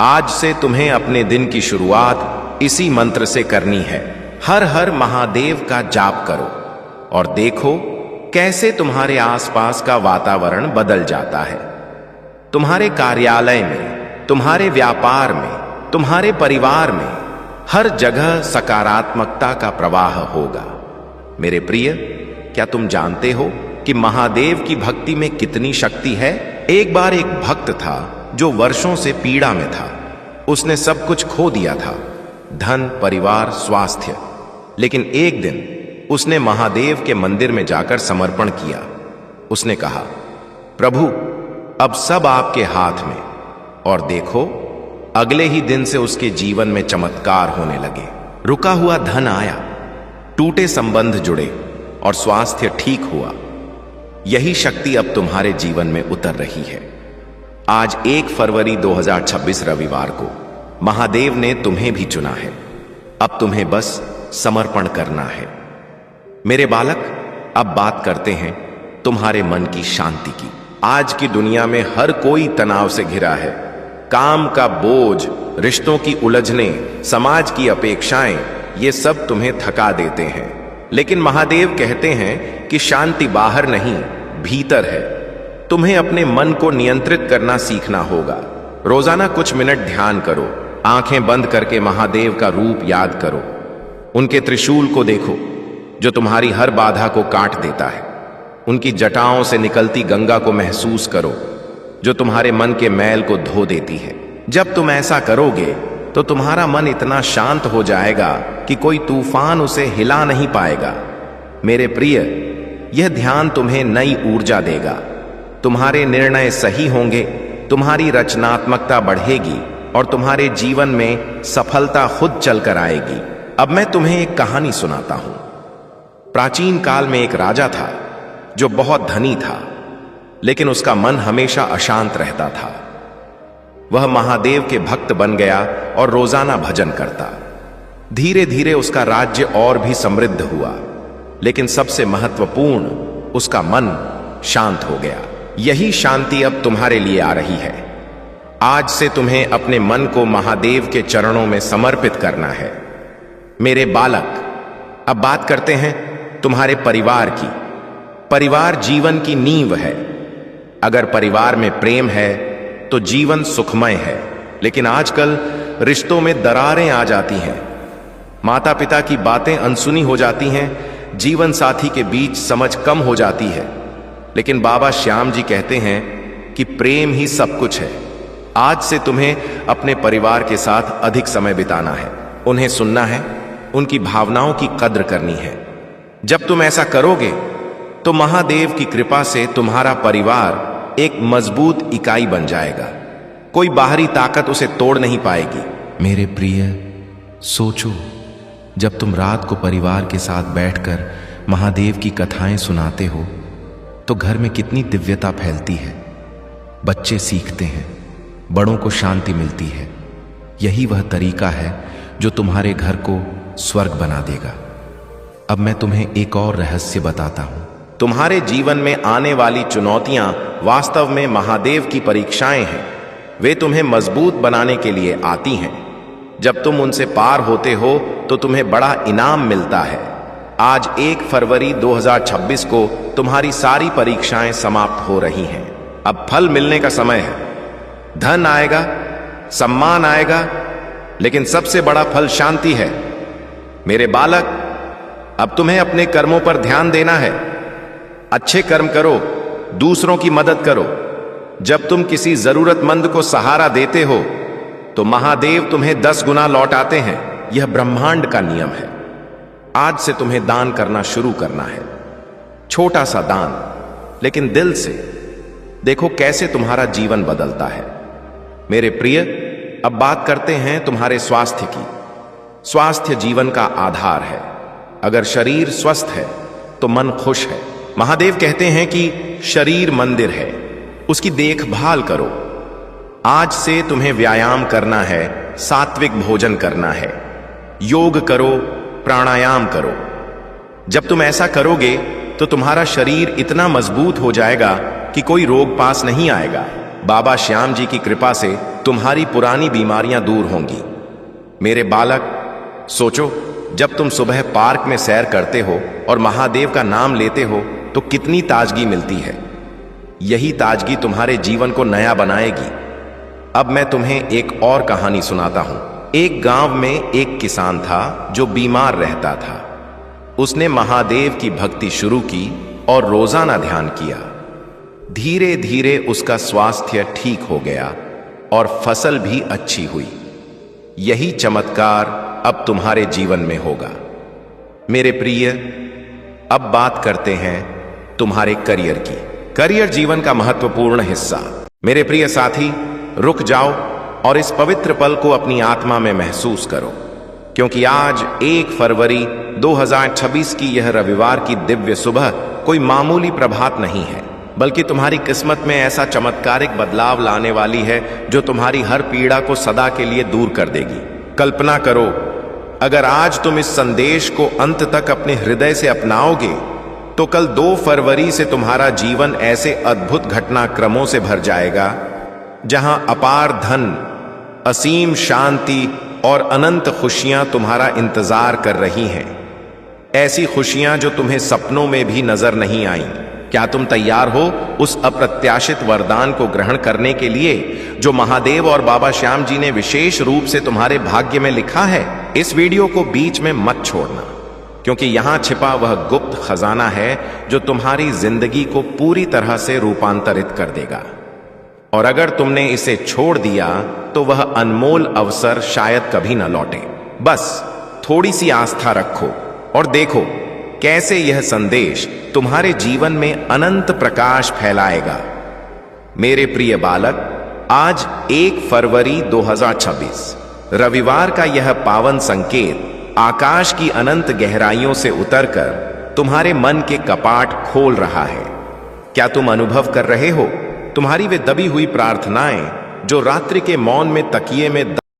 आज से तुम्हें अपने दिन की शुरुआत इसी मंत्र से करनी है। हर हर महादेव का जाप करो और देखो कैसे तुम्हारे आसपास का वातावरण बदल जाता है। तुम्हारे कार्यालय में, तुम्हारे व्यापार में, तुम्हारे परिवार में, हर जगह सकारात्मकता का प्रवाह होगा। मेरे प्रिय, क्या तुम जानते हो कि महादेव की भक्ति में कितनी शक्ति है? एक बार एक भक्त था जो वर्षों से पीड़ा में था। उसने सब कुछ खो दिया था, धन, परिवार, स्वास्थ्य। लेकिन एक दिन उसने महादेव के मंदिर में जाकर समर्पण किया। उसने कहा, प्रभु, अब सब आपके हाथ में। और देखो, अगले ही दिन से उसके जीवन में चमत्कार होने लगे। रुका हुआ धन आया, टूटे संबंध जुड़े और स्वास्थ्य ठीक हुआ। यही शक्ति अब तुम्हारे जीवन में उतर रही है। आज 1 फरवरी 2026 रविवार को महादेव ने तुम्हें भी चुना है। अब तुम्हें बस समर्पण करना है। मेरे बालक, अब बात करते हैं तुम्हारे मन की शांति की। आज की दुनिया में हर कोई तनाव से घिरा है। काम का बोझ, रिश्तों की उलझने, समाज की अपेक्षाएं, ये सब तुम्हें थका देते हैं। लेकिन महादेव कहते हैं कि शांति बाहर नहीं, भीतर है। तुम्हें अपने मन को नियंत्रित करना सीखना होगा। रोजाना कुछ मिनट ध्यान करो, आंखें बंद करके महादेव का रूप याद करो। उनके त्रिशूल को देखो जो तुम्हारी हर बाधा को काट देता है। उनकी जटाओं से निकलती गंगा को महसूस करो जो तुम्हारे मन के मैल को धो देती है। जब तुम ऐसा करोगे तो तुम्हारा मन इतना शांत हो जाएगा कि कोई तूफान उसे हिला नहीं पाएगा। मेरे प्रिय, यह ध्यान तुम्हें नई ऊर्जा देगा। तुम्हारे निर्णय सही होंगे, तुम्हारी रचनात्मकता बढ़ेगी और तुम्हारे जीवन में सफलता खुद चलकर आएगी। अब मैं तुम्हें एक कहानी सुनाता हूं। प्राचीन काल में एक राजा था जो बहुत धनी था, लेकिन उसका मन हमेशा अशांत रहता था। वह महादेव के भक्त बन गया और रोजाना भजन करता। धीरे धीरे उसका राज्य और भी समृद्ध हुआ, लेकिन सबसे महत्वपूर्ण, उसका मन शांत हो गया। यही शांति अब तुम्हारे लिए आ रही है। आज से तुम्हें अपने मन को महादेव के चरणों में समर्पित करना है। मेरे बालक, अब बात करते हैं तुम्हारे परिवार की। परिवार जीवन की नींव है। अगर परिवार में प्रेम है तो जीवन सुखमय है, लेकिन आजकल रिश्तों में दरारें आ जाती हैं। माता पिता की बातें अनसुनी हो जाती हैं, जीवन साथी के बीच समझ कम हो जाती है। लेकिन बाबा श्याम जी कहते हैं कि प्रेम ही सब कुछ है। आज से तुम्हें अपने परिवार के साथ अधिक समय बिताना है, उन्हें सुनना है, उनकी भावनाओं की कद्र करनी है। जब तुम ऐसा करोगे तो महादेव की कृपा से तुम्हारा परिवार एक मजबूत इकाई बन जाएगा। कोई बाहरी ताकत उसे तोड़ नहीं पाएगी। मेरे प्रिय, सोचो, जब तुम रात को परिवार के साथ बैठकर महादेव की कथाएं सुनाते हो तो घर में कितनी दिव्यता फैलती है। बच्चे सीखते हैं, बड़ों को शांति मिलती है। यही वह तरीका है जो तुम्हारे घर को स्वर्ग बना देगा। अब मैं तुम्हें एक और रहस्य बताता हूं। तुम्हारे जीवन में आने वाली चुनौतियां वास्तव में महादेव की परीक्षाएं हैं। वे तुम्हें मजबूत बनाने के लिए आती हैं। जब तुम उनसे पार होते हो तो तुम्हें बड़ा इनाम मिलता है। आज 1 फरवरी 2026 को तुम्हारी सारी परीक्षाएं समाप्त हो रही हैं। अब फल मिलने का समय है। धन आएगा, सम्मान आएगा, लेकिन सबसे बड़ा फल शांति है। मेरे बालक, अब तुम्हें अपने कर्मों पर ध्यान देना है। अच्छे कर्म करो, दूसरों की मदद करो। जब तुम किसी जरूरतमंद को सहारा देते हो तो महादेव तुम्हें 10 गुना लौटाते हैं। यह ब्रह्मांड का नियम है। आज से तुम्हें दान करना शुरू करना है। छोटा सा दान, लेकिन दिल से। देखो कैसे तुम्हारा जीवन बदलता है। मेरे प्रिय, अब बात करते हैं तुम्हारे स्वास्थ्य की। स्वास्थ्य जीवन का आधार है। अगर शरीर स्वस्थ है तो मन खुश है। महादेव कहते हैं कि शरीर मंदिर है, उसकी देखभाल करो। आज से तुम्हें व्यायाम करना है, सात्विक भोजन करना है, योग करो, प्राणायाम करो। जब तुम ऐसा करोगे तो तुम्हारा शरीर इतना मजबूत हो जाएगा कि कोई रोग पास नहीं आएगा। बाबा श्याम जी की कृपा से तुम्हारी पुरानी बीमारियां दूर होंगी। मेरे बालक, सोचो, जब तुम सुबह पार्क में सैर करते हो और महादेव का नाम लेते हो तो कितनी ताजगी मिलती है। यही ताजगी तुम्हारे जीवन को नया बनाएगी। अब मैं तुम्हें एक और कहानी सुनाता हूं। एक गांव में एक किसान था जो बीमार रहता था। उसने महादेव की भक्ति शुरू की और रोजाना ध्यान किया। धीरे धीरे उसका स्वास्थ्य ठीक हो गया और फसल भी अच्छी हुई। यही चमत्कार अब तुम्हारे जीवन में होगा। मेरे प्रिय, अब बात करते हैं तुम्हारे करियर की। करियर जीवन का महत्वपूर्ण हिस्सा। मेरे प्रिय साथी, रुक जाओ और इस पवित्र पल को अपनी आत्मा में महसूस करो, क्योंकि आज 1 फरवरी 2026 की यह रविवार की दिव्य सुबह कोई मामूली प्रभात नहीं है, बल्कि तुम्हारी किस्मत में ऐसा चमत्कारिक बदलाव लाने वाली है जो तुम्हारी हर पीड़ा को सदा के लिए दूर कर देगी। कल्पना करो, अगर आज तुम इस संदेश को अंत तक अपने हृदय से अपनाओगे तो कल 2 फरवरी से तुम्हारा जीवन ऐसे अद्भुत घटनाक्रमों से भर जाएगा जहां अपार धन, असीम शांति और अनंत खुशियां तुम्हारा इंतजार कर रही हैं। ऐसी खुशियां जो तुम्हें सपनों में भी नजर नहीं आई। क्या तुम तैयार हो उस अप्रत्याशित वरदान को ग्रहण करने के लिए जो महादेव और बाबा श्याम जी ने विशेष रूप से तुम्हारे भाग्य में लिखा है? इस वीडियो को बीच में मत छोड़ना, क्योंकि यहां छिपा वह गुप्त खजाना है जो तुम्हारी जिंदगी को पूरी तरह से रूपांतरित कर देगा। और अगर तुमने इसे छोड़ दिया तो वह अनमोल अवसर शायद कभी न लौटे। बस थोड़ी सी आस्था रखो और देखो कैसे यह संदेश तुम्हारे जीवन में अनंत प्रकाश फैलाएगा। मेरे प्रिय बालक, आज 1 फरवरी 2026 रविवार का यह पावन संकेत आकाश की अनंत गहराइयों से उतरकर तुम्हारे मन के कपाट खोल रहा है। क्या तुम अनुभव कर रहे हो तुम्हारी वे दबी हुई प्रार्थनाएं जो रात्रि के मौन में तकिए में